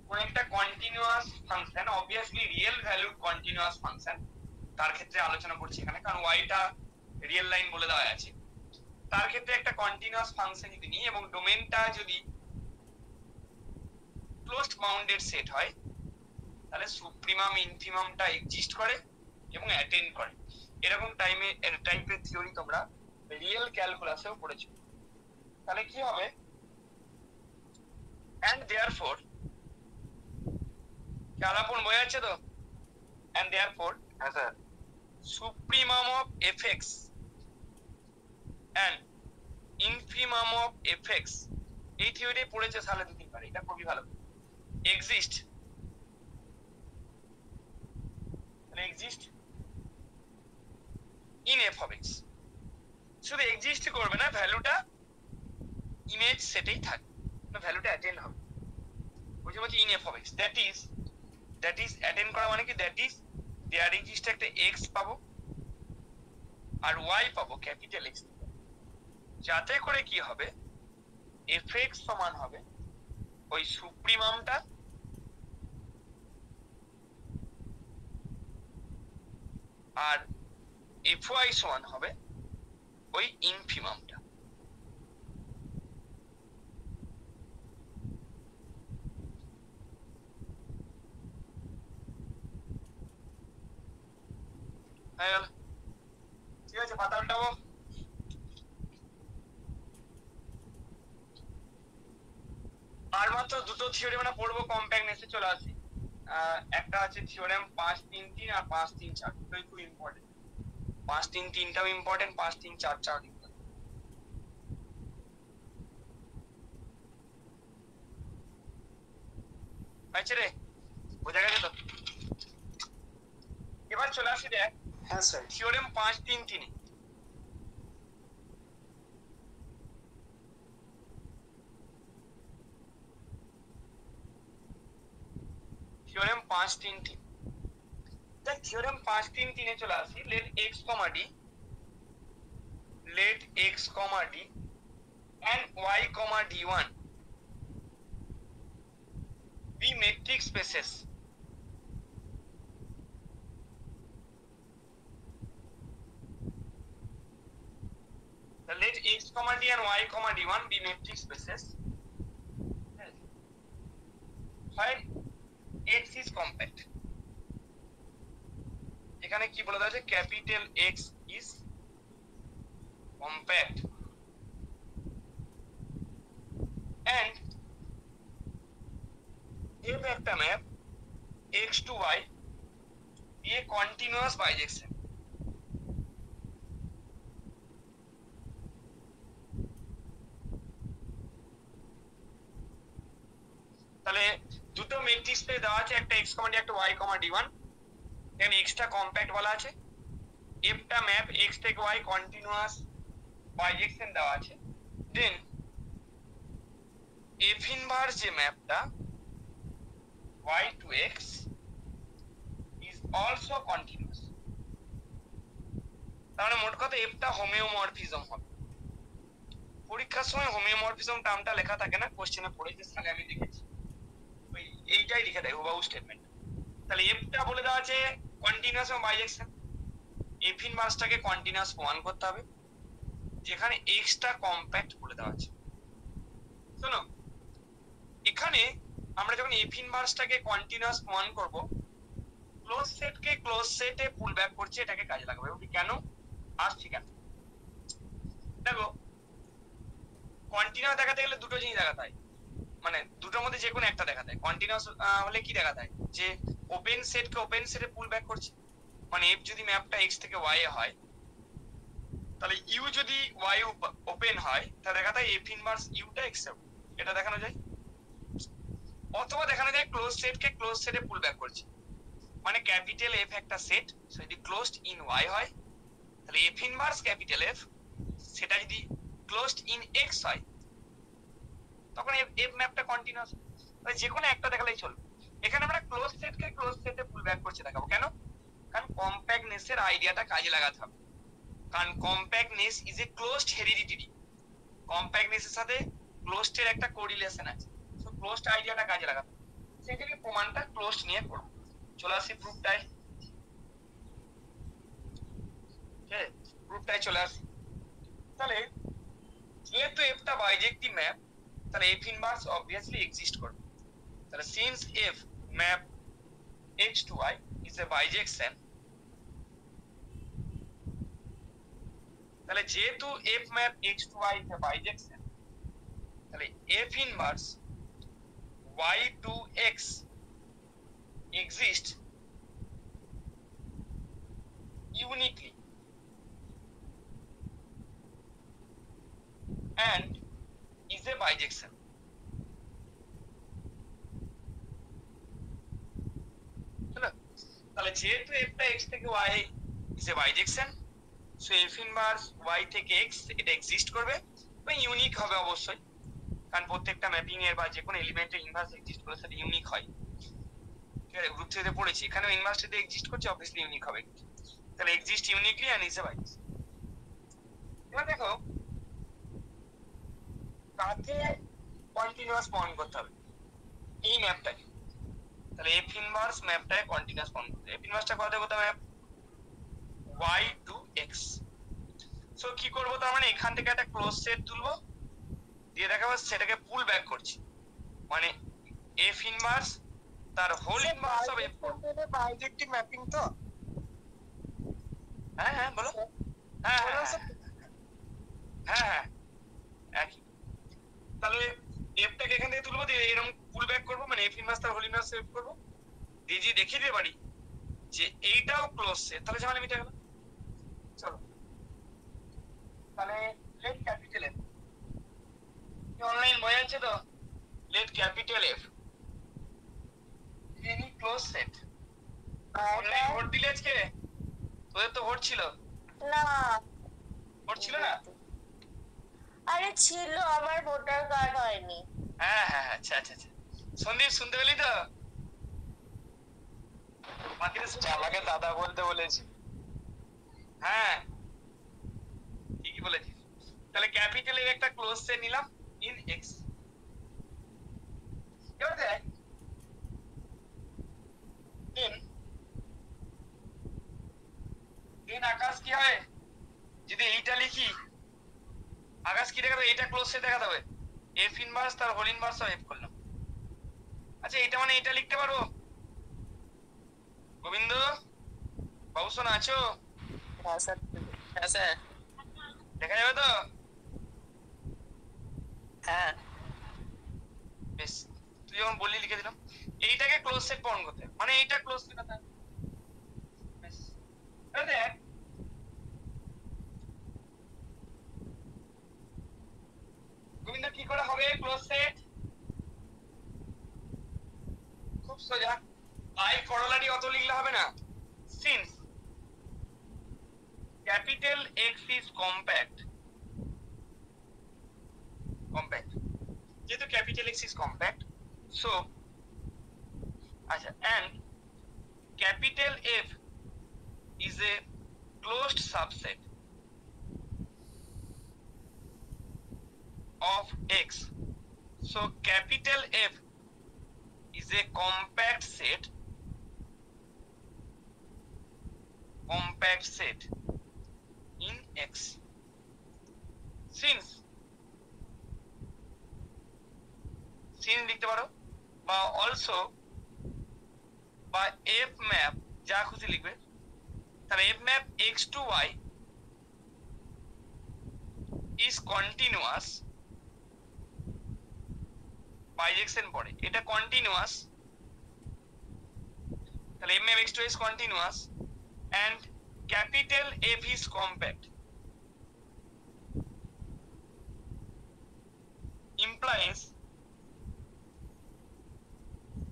কোন একটা continuous function, obviously real valued continuous function, তার ক্ষেত্রে আলোচনা করছি এখানে, কারণ ওয়াইটা রিয়েল লাইন বলে দেওয়া আছে, তার ক্ষেত্রে একটা কন্টিনিউয়াস ফাংশন যদি নিই এবং ডোমেনটা যদি ক্লোজড বাউন্ডেড সেট হয়, তাহলে সুপ্রিমাম ইনফিমামটা এক্সিস্ট করে এবং অ্যাটেন্ড করে। এরকম টাইপের থিওরি তোমরা রিয়েল ক্যালকুলাসেও পড়েছো। তাহলে কি হবে, and therefore খেলাপন বোঝা যাচ্ছে তো, and therefore হ্যাঁ sir, supremum of fx and infimum of fx, এই থিওরি পড়েছে সালে 2-3 বার, এটা খুবই ভালো। exist in f of x, শুধু এক্সিস্ট করবে না, ভ্যালুটা ইমেজ সেটেই থাকবে, না ভ্যালুটা অ্যাটেন্ড হবে। বুঝতে পারছি, in F of x, that is attend করা মানে কি, দ্যাট ইজ দেয়ার এক্সিস্ট একটা এক্স পাবো আর ওয়াই পাবো ক্যাপিটাল এক্স, যাতে করে কি হবে, এফ এক্স সমান হবে ওই সুপ্রিমামটা আর এফ ওয়াই সমান হবে ওই ইনফিমামটা। হয়ে গেল, ঠিক আছে, পাতা উল্টাবো। আর মাত্র দুটো থিওরি আমরা পড়বো, কম্প্যাক্টনেসে চলে আসি। একটা আছে থিওরেম 5-3-3 আর 5-3-4, দুটোই খুব ইম্পর্টেন্ট। 5-3-3টাও ইম্পর্টেন্ট, 5-3-4টাও ইম্পর্টেন্ট। আচ্ছা রে, বোঝা গেছে তো? এবার চলে আসি দেখ হ্যাঁ স্যার। থিওরেম 5-3-3। থিওরেম 5-3-3, দেখ থিওরেম 5-3-3 চলে আসি। let x, d and y, d1 be metric spaces let x, d and y, d1 be metric spaces when x is compact। এখানে কি বলা আছে, capital x is compact and if একটা map x to y a continuous bijection, তাহলে দুটো matrix pay দেওয়া আছে, একটা x, d একটা y, d1, এখানে x টা কম্প্যাক্ট বলা আছে, f টা ম্যাপ x থেকে y কন্টিনিউয়াস বাইজেকশন দেওয়া আছে, দেন f ইনভার্স যে ম্যাপটা y to x is also continuous। তাহলে মোট কথা f টা হোমিওমরফিজম হবে। পরীক্ষার সময় হোমিওমরফিজম টার্মটা লেখা থাকে না, কোশ্চেনে পড়েছে সালে আমি দেখেছি, ওই এইটাই লিখে দেয় হুবাহু স্টেটমেন্ট। তাহলে f টা বলে দেওয়া আছে কন্টিনিউয়াস এবং বাইজেকশন, f ইনভার্সটাকে কন্টিনিউয়াস প্রমাণ করতে হবে, যেখানে x টা কম্প্যাক্ট বলে দেওয়া আছে। শোনো, এখানে আমরা যখন f ইনভার্সটাকে কন্টিনিউয়াস প্রমাণ করব, ক্লোজ সেটকে ক্লোজ সেটে পুল ব্যাক করছে, এটাকে কাজে লাগাবো। এবং কেন আসছি, কেন দেখো, কন্টিনিউয়াস দেখাতে গেলে দুটো জিনিস দেখাতে হয়, মানে দুটোর মধ্যে যে কোনো একটা দেখাতে হয়। কন্টিনিউয়াস হলে কি দেখাতে হয়, যে ওপেন সেটকে ওপেন সেটে পুল ব্যাক করছে, মানে f যদি ম্যাপটা x থেকে y এ হয়, তাহলে u যদি y ওপেন হয়, তাহলে দেখাতে হয় f ইনভার্স u টা x এটা দেখানো যায়, অথবা দেখানো যায় ক্লোজ সেটকে ক্লোজ সেটে পুল ব্যাক করছি। মানে ক্যাপিটাল এফ একটা সেট, যদি ক্লোজড ইন ওয়াই হয় তাহলে এফ ইনভার্স ক্যাপিটাল এফ সেটা যদি ক্লোজড ইন এক্স হয় তখন এফ ম্যাপটা কন্টিনিউয়াস। তাহলে যে কোনো একটা দেখালেই চলবে। এখানে আমরা ক্লোজ সেটকে ক্লোজ সেটে পুল ব্যাক করছি দেখাবো। কেন? কারণ কম্প্যাক্টনেসের আইডিয়াটা কাজে লাগাতে হবে। কারণ compactness is a closed hereditary, কম্প্যাক্টনেসের সাথে ক্লোজড এর একটা কোরিলেশন আছে। সো ক্লোজড আইডিয়াটা কাজে লাগাতে হবে। সেখানে প্রমাণটা ক্লোজড নিয়ে করব। চলে আসি প্রুফটায়। ঠিক আছে, প্রুফটায় চলে আসি। তাহলে যেহেতু এফটা বাইজেক্টিভ ম্যাপ তাহলে এফ ইনভার্স অবভিয়াসলি এক্সিস্ট করবে। তাহলে since F map x to y is a bijection, তাহলে যেহেতু f map x to y is a bijection তাহলে f inverse y to x exist uniquely and is a bijection. তাহলে যেহেতু একটা x থেকে y is a bijection, so f inverse y থেকে x এটা exist করবে এবং ইউনিক হবে অবশ্যই, কারণ প্রত্যেকটা ম্যাপিং এর বা যে কোনো এলিমেন্টের ইনভার্স এক্সিস্ট করে সেটা ইউনিক হয়। ঠিক আছে, গ্রুপ থেকে পড়েছি, এখানে ইনভার্সটা এক্সিস্ট করছে, অবভিয়াসলি ইউনিক হবে। তাহলে exist uniquely and is a bijection। এবার দেখো কাকে কন্টিনিউয়াস পয়েন্ট করতে হবে এই ম্যাপটাকে। তাহলে এফ ইনভার্স ম্যাপটাকে কন্টিনিউয়াস পয়েন্ট করতে হবে। এফ ইনভার্সটা কত করতে map y to x। So কি করব, তার মানে এখান থেকে একটা ক্লোজ সেট তুলবো, দিয়ে দেখাবো সেটাকে পুল ব্যাক করছি, মানে এফ ইনভার্স তার হোল ইনভার্স অফ এফ করব। বাইজেক্টিভ ম্যাপিং তো? হ্যাঁ হ্যাঁ বলো। হ্যাঁ হ্যাঁ হ্যাঁ একই। তাহলে এফটাকে এখান থেকে তুলবো, দিয়ে এরকম পুল ব্যাক করবো, মানে এফ ইনভার্স তার হোল ইনভার্স এফ করবো, দিয়ে যদি দেখিয়ে দিতে পারি যে এইটাও ক্লোজ সেট তাহলে ঝামেলা মিটে গেল। চলো তাহলে লেট ক্যাপিটাল এফ, অনলাইন বই আছে তো, let capital F any close set. Online vote দিলে আজকে? তোদের তো ভোট ছিল না, ভোট ছিল না? আরে ছিল, আমার ভোটার কার্ড হয়নি। হ্যাঁ হ্যাঁ আচ্ছা আচ্ছা আচ্ছা। সন্দীপ শুনতে পেলি তো? চালাকে দাদা বলতে বলেছি। হ্যাঁ ঠিকই বলেছিস। তাহলে ক্যাপিটাল এর একটা ক্লোজ সেট নিলাম ইন এক্স। এবার দেখ দিন আকাশ কি হয়, যদি এইটা লিখি আকাশ কি দেখাবে, এইটা ক্লোজ সেট দেখাতে হবে, এফ ইনভার্স তার হোল ইনভার্স অফ এফ করলাম। আচ্ছা এটা মানে এটা লিখতে পারবো? গোবিন্দ বাবু শোনা আছো? হ্যাঁ স্যার। দেখা যাবে তো? হ্যাঁ বেশ, তুই যখন বললি লিখে দিলাম। এইটাকে ক্লোজ সেট পূরণ করতে হবে, মানে এইটা ক্লোজ সেট আছে। বেশ এবার দেখ গোবিন্দ কি করে হবে ক্লোজ সেট? খুব সোজা, আই করলারি অত লিখলে হবে না। Since capital x is compact, যেহেতু capital x is compact, so আচ্ছা and capital F is a closed subset of X. So capital F is a compact set in X. Since লিখতে পারো বা অলসো বা এফ ম্যাপ যা খুশি লিখবে। তাহলে F map x to y is continuous, bijection পড়ে এটা কন্টিনিউয়াস, তাহলে F map x to is continuous and capital F is compact implies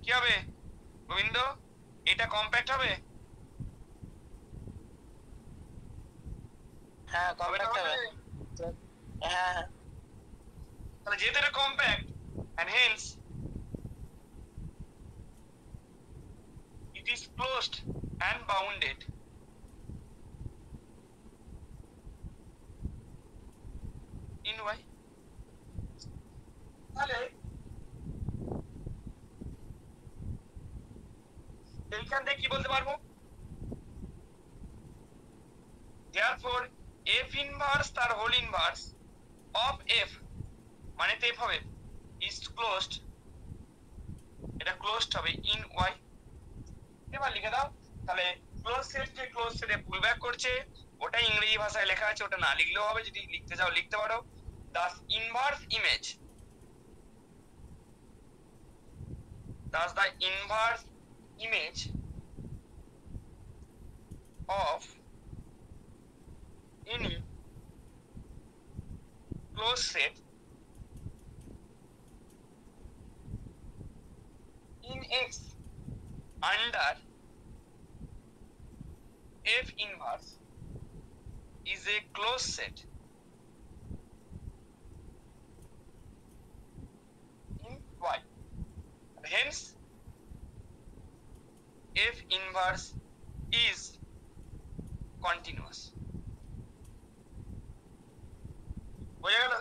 কি হবে গোবিন্দ, এটা কম্প্যাক্ট হবে? হ্যাঁ কম্প্যাক্ট হবে। হ্যাঁ তাহলে যেহেতু এটা compact and hence it is closed and bounded in Y. তাহলে এইখান থেকে কি বলতে পারবো? therefore f inverse তার হোল ইনভার্স of f মানে তো f হবে is closed, এটা ক্লোজড হবে in Y। এবার লিখে দাও। তাহলে ক্লোজ সেট কে ক্লোজ সেটে পুল ব্যাক করছে, ওটা ইংরেজি ভাষায় লেখা আছে, ওটা না লিখলেও হবে, যদি লিখতে চাও লিখতে পারো। thus inverse image, thus the inverse image of any closed set in X under F inverse is a closed set in Y. Hence, F inverse is continuous. বোঝা গেল?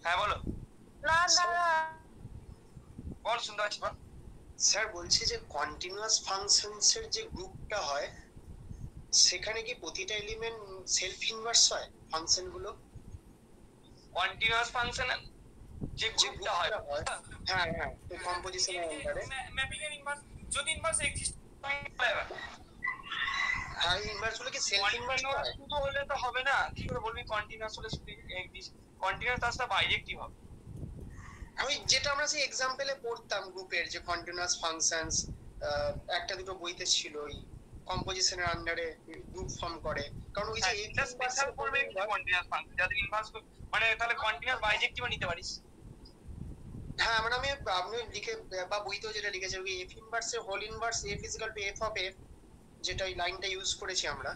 হ্যাঁ বলো, না দাদা বল, শুনতে পাচ্ছি, বল। স্যার বলছি যে কন্টিনিউয়াস ফাংশনসের যে গ্রুপটা হয় সেখানে কি প্রতিটা এলিমেন্ট সেলফ ইনভার্স হয় ফাংশনগুলো? কন্টিনিউয়াস ফাংশন যে যে গ্রুপটা হয়, হ্যাঁ হ্যাঁ কম্পোজিশনের আন্ডারে ম্যাপিং এর ইনভার্স, যদি ইনভার্স এক্সিস্ট হ্যাঁ ইনভার্স হলে কি সেলফ ইনভার্স কন্টিনিউয়াস হয়? শুধু হলে তো হবে না, কি করে বলবি কন্টিনিউয়াস হলে শুধু কন্টিনিউয়াস তার সাথে বাইজেক্টিভ হবে। আমি যেটা আমরা সেই এক্সাম্পলে পড়তাম গ্রুপের যে কন্টিনিউয়াস ফাংশনস, একটা দুটো বইতে ছিল ওই কম্পোজিশনের আন্ডারে গ্রুপ ফর্ম করে, কারণ ওই যে এটা স্পেশাল ফর্মে কন্টিনিউয়াস ফাংশন যাদের ইনভার্স, মানে তাহলে কন্টিনিউয়াস বাইজেক্টিভ নিতে পারিস। হ্যাঁ মানে আপনি লিখে বা বইতেও যেটা লিখেছে ওই এফ ইনভার্সের whole inverse f equal to f of f, যেটা ওই লাইনটা ইউজ করেছি আমরা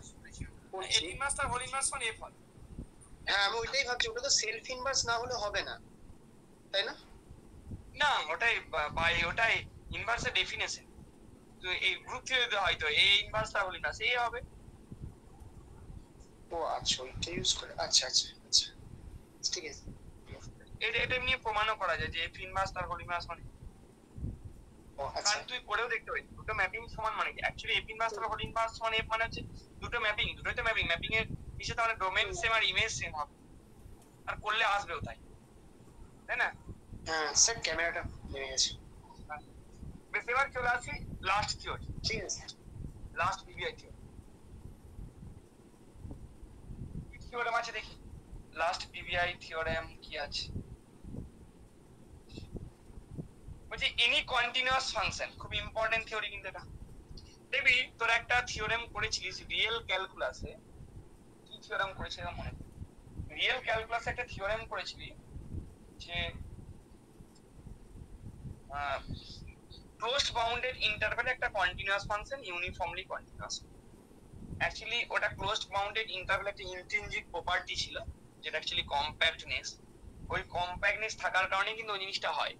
এফ ইনভার্স তার হোল ইনভার্স মানে এফ হয়। হ্যাঁ আমি ওইটাই ভাবছি, ওটা তো সেলফ ইনভার্স না হলে হবে না, তাই না? না ওটাই ওটাই ইনভার্সের ডেফিনেশন। তো এই গ্রুপ থিওরিতে হয়তো এই ইনভার্স তার হোল ইনভার্স এই হবে। ও আচ্ছা ওইটা ইউজ করে, আচ্ছা আচ্ছা আচ্ছা ঠিক আছে। এটা এমনি প্রমাণও করা যায় যে এফ ইনভার্স তার হোল ইনভার্স মানে, ও আচ্ছা কারণ তুই করেও দেখতে পারিস দুটো ম্যাপিং সমান মানে কি, অ্যাকচুয়ালি এফ ইনভার্স তার হোল ইনভার্স মানে এফ মানে হচ্ছে দুটো ম্যাপিং, দুটোই তো ম্যাপিং এর বিষয়ে তাহলে ডোমেন সেম আর ইমেজ সেম হবে, আর করলে আসবেও তাই, তাই না? হ্যাঁ স্যার ক্যামেরাটা নেমে গেছে। বেশ এবার চলে আসি লাস্ট থিওরি, ঠিক আছে লাস্ট বিবিআই থিওরি। কি থিওরেম আছে দেখি, লাস্ট বিবিআই থিওরেম কি আছে? বলছি এনি কন্টিনিউয়াস ফাংশন, খুব ইম্পর্টেন্ট থিওরি কিন্তু এটা। দেখবি তোর একটা থিওরেম করেছিলিস রিয়েল ক্যালকুলাসে, কি থিওরেম করেছিলাম মনে নেই, রিয়েল ক্যালকুলাসে একটা থিওরেম করেছিলি যে ক্লোজড বাউন্ডেড ইন্টারভ্যালে একটা continuous function uniformly continuous. Actually ওটা ক্লোজড বাউন্ডেড ইন্টারভ্যালে একটা ইন্ট্রিনজিক প্রপার্টি ছিল যেটা অ্যাকচুয়ালি কম্প্যাক্টনেস, ওই কম্প্যাক্টনেস থাকার কারণে কিন্তু ওই জিনিসটা হয়।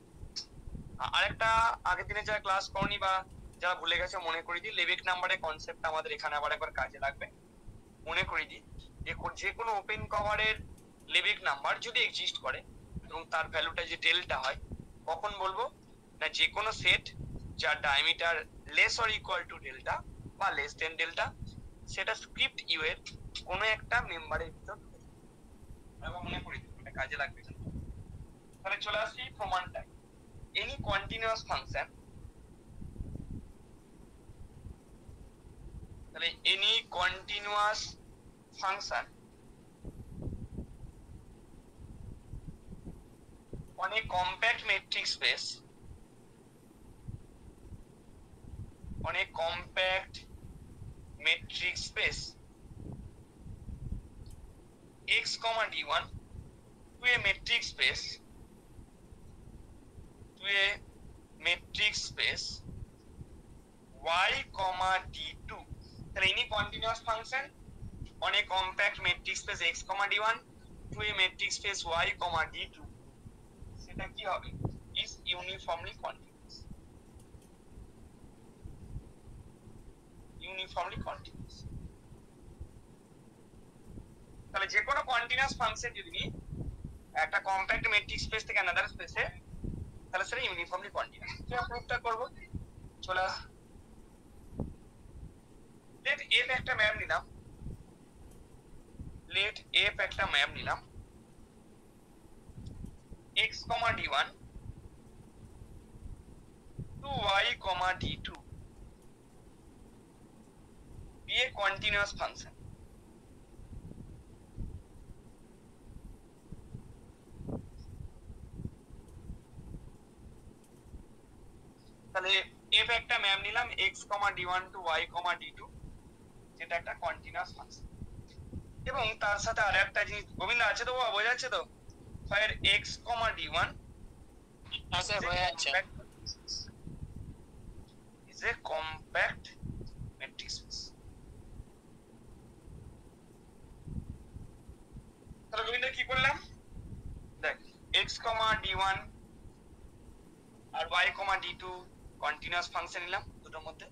আরেকটা আগের দিনে যারা ক্লাস করনি বা যারা ভুলে গেছে মনে করিয়ে দিই, লেবেক নাম্বারের কনসেপ্টটা আমাদের এখানে আবার একবার কাজে লাগবে। মনে করিয়ে দিই যে কোনো ওপেন কভারের লেবেক নাম্বার যদি এক্সিস্ট করে এবং তার ভ্যালুটা যে ডেল্টা হয়, কখন বলবো না যে কোনো সেট যার diameter less or equal to delta বা লেস দেন ডেল্টা, সেটা স্ক্রিপ্ট ইউ এর কোনো একটা মেম্বারের ভিতর মনে করি এটা কাজে লাগবে। তাহলে চলে আসি প্রমাণটায়। এনি কন্টিনিউয়াস ফাংশন, তাহলে any continuous function on a compact metric space, on a compact metric space x comma d1 to a metric space a metric space y comma d2, তাহলে any continuous function on a compact metric space x comma d1 to a metric space y comma d2, সেটা কি হবে, is uniformly continuous. Uniformly continuous, তাহলে যে কোনো continuous function যদি একটা compact metric space থেকে অ্যানাদার স্পেসে, তাহলে সেটা ইউনিফর্মলি কন্টিনিউয়াস। কি প্রুফটা করব, চলে আস। লেট এফ একটা ম্যাপ নিলাম, লেট এফ একটা ম্যাপ নিলাম x, d1 to y, d2 be a continuous function. তাহলে f একটা ম্যাপ নিলাম x, d1 to y, d2, যেটা একটা কন্টিনিউয়াস ফাংশন। এবং তার সাথে আরেকটা জিনিস গোবিন্দ আছে তো, বোঝা যাচ্ছে তো, ফায়ার x, d1 হ্যাঁ স্যার বোঝা যাচ্ছে। is a compact metric space. তাহলে গোবিন্দ কি করলাম, দেখ x, d1 আর y, d2 কন্টিনিউয়াস ফাংশন নিলাম দুটোর মধ্যে,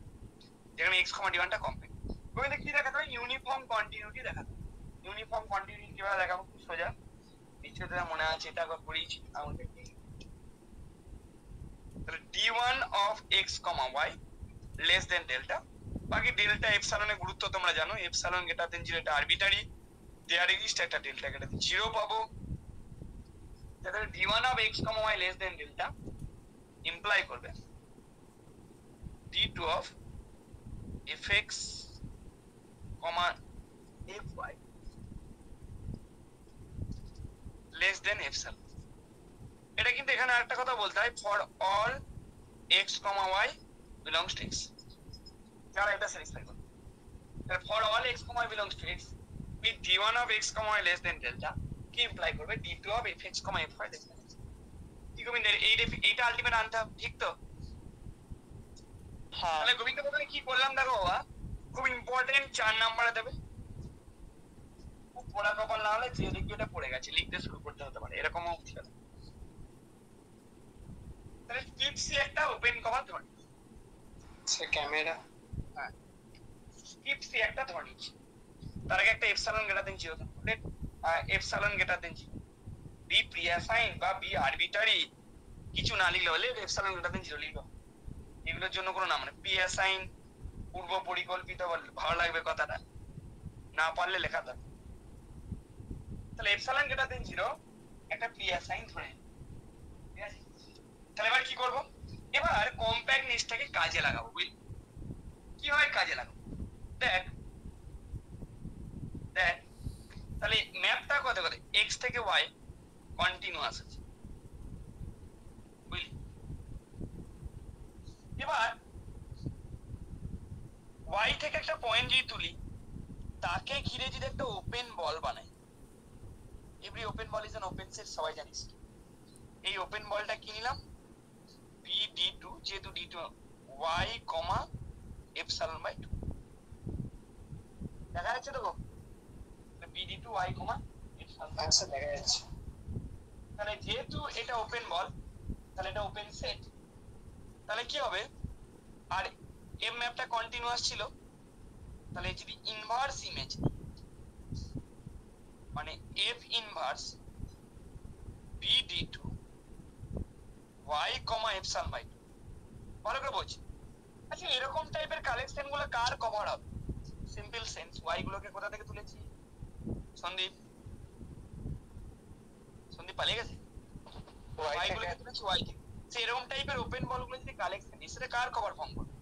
যেখানে x, d1 টা কম্প্যাক্ট। গোবিন্দ কি দেখাতে হবে, ইউনিফর্ম কন্টিনিউটি দেখাতে হবে। ইউনিফর্ম কন্টিনিউটি কিভাবে দেখাবো, খুব সোজা, নিশ্চয়ই তোদের মনে আছে, এটা একবার পড়িয়েছি আমাদের। তাহলে d1 of x, y less than delta, বাকি ডেল্টা এপসালনের গুরুত্ব তোমরা জানো, এপসালন গ্রেটার দেন 0 এটা আরবিটারি, দেয়ার এক্সিস্ট একটা ডেল্টা গ্রেটার দেন 0 পাবো। তাহলে d1 of x, y less than delta imply করবে d2 of fx, fy less than epsilon। এটা কিন্তু এখানে আরেকটা কথা বলতে হয়, for all x, y belongs to x, যারা এটা স্যাটিসফাই করে, তাহলে for all x, y belongs to x with d1 of x, y less than delta কি ইমপ্লাই করবে d2 of fx, fy less than x। কি গোবিন্দ এইটা ultimate আনতে হবে, ঠিক তো? হ্যাঁ তাহলে গোবিন্দ প্রথমে কি করলাম দেখো বাবা, খুব ইম্পর্টেন্ট 4 নম্বরে দেবে, খুব পড়া কপাল না হলে যে লিখবে এটা পড়ে গেছে, লিখতে শুরু করতে হতে পারে, এরকমও হচ্ছে। তাহলে কিপসি একটা ওপেন কভার ধরে, সে ক্যামেরা, হ্যাঁ কিপসি একটা ধরে নিচ্ছি, তার আগে একটা epsilon greater than 0 let epsilon greater than 0, be preassign বা বি আরবিটারি কিছু না লিখলে হলে এপসালন গ্রেটার দেন 0 লিখবো। এগুলোর জন্য কোনো নাম নেই, প্রিঅ্যাসাইন পূর্ব পরিকল্পিত, ভালো লাগবে কথাটা, না পারলে লেখা থাকবে। তাহলে এপসালন গ্রেটার দেন 0 একটা প্রিঅ্যাসাইন ধরে, ঠিক আছে? তাহলে এবার কি করব, এবার কম্প্যাক্টনেসটাকে কাজে লাগাবো, বুঝলি কি হয় কাজে লাগাবো, দেখ দেখ তাহলে ম্যাপটা কত করে, x থেকে y কন্টিনিউয়াস আছে, বুঝলি? এবার y থেকে একটা পয়েন্ট যদি তুলি, তাকে ঘিরে যদি একটা ওপেন বল বানাই, every open ball is an open set, সবাই জানিস। এই ওপেন বলটা কি নিলাম, d2, যেহেতু d2 y, epsilon by 2 দেখা যাচ্ছে তো, d2 y, epsilon by 2 আচ্ছা দেখা যাচ্ছে। তাহলে যেহেতু এটা ওপেন বল, তাহলে এটা ওপেন সেট, তাহলে কি হবে, আর এম ম্যাপটা কন্টিনিউয়াস ছিল, তাহলে যদি ইনভার্স ইমেজ মানে f inverse bd2 y, epsilon by 2, ভালো করে বলছি। আচ্ছা এরকম টাইপের কালেকশন গুলো কার কভার হবে, সিম্পল সেন্স, y গুলোকে কোথা থেকে তুলেছি, সন্দীপ পালিয়ে গেছে, y গুলোকে তুলেছি y থেকে। সে এরকম টাইপের ওপেন বল গুলো যদি কালেকশন নিই, সেটা কার কভার ফর্ম করবে,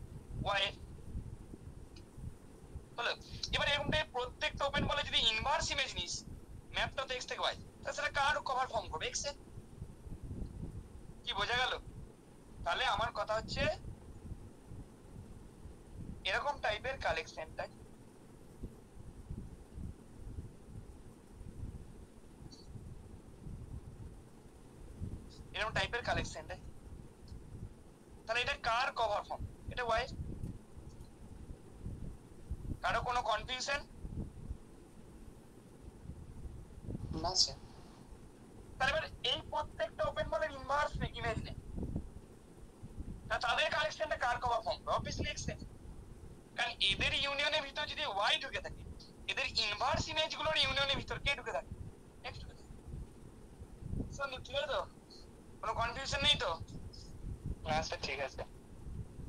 y এর। হলো, এবার এরকম টাইপ প্রত্যেকটা ওপেন বলে যদি ইনভার্স ইমেজ নিস, ম্যাপটা তো x থেকে y, তাহলে সেটা কার কভার ফর্ম করবে, x এর। কি বোঝা গেল? তাহলে আমার কথা হচ্ছে এরকম টাইপের কালেকশনটা, এরকম টাইপের কালেকশনটা তাহলে এটা কার কভার ফর্ম? এটা ওয়াই। কারো কোনো কনফিউশন? না স্যার। তাহলে এবার এই প্রত্যেকটা ওপেন বলের ইনভার্স ইমেজ নেই, তা তাদের কালেকশনটা কার কভার ফর্ম? অবভিয়াসলি এক্স এর। কারণ এদের ইউনিয়নের ভিতর যদি ওয়াই ঢুকে থাকে, এদের ইনভার্স ইমেজ গুলোর ইউনিয়নের ভিতর কে ঢুকে থাকে? এক্স ঢুকে থাকে। সো ক্লিয়ার তো? কোনো কনফিউশন নেই তো? হ্যাঁ স্যার ঠিক আছে।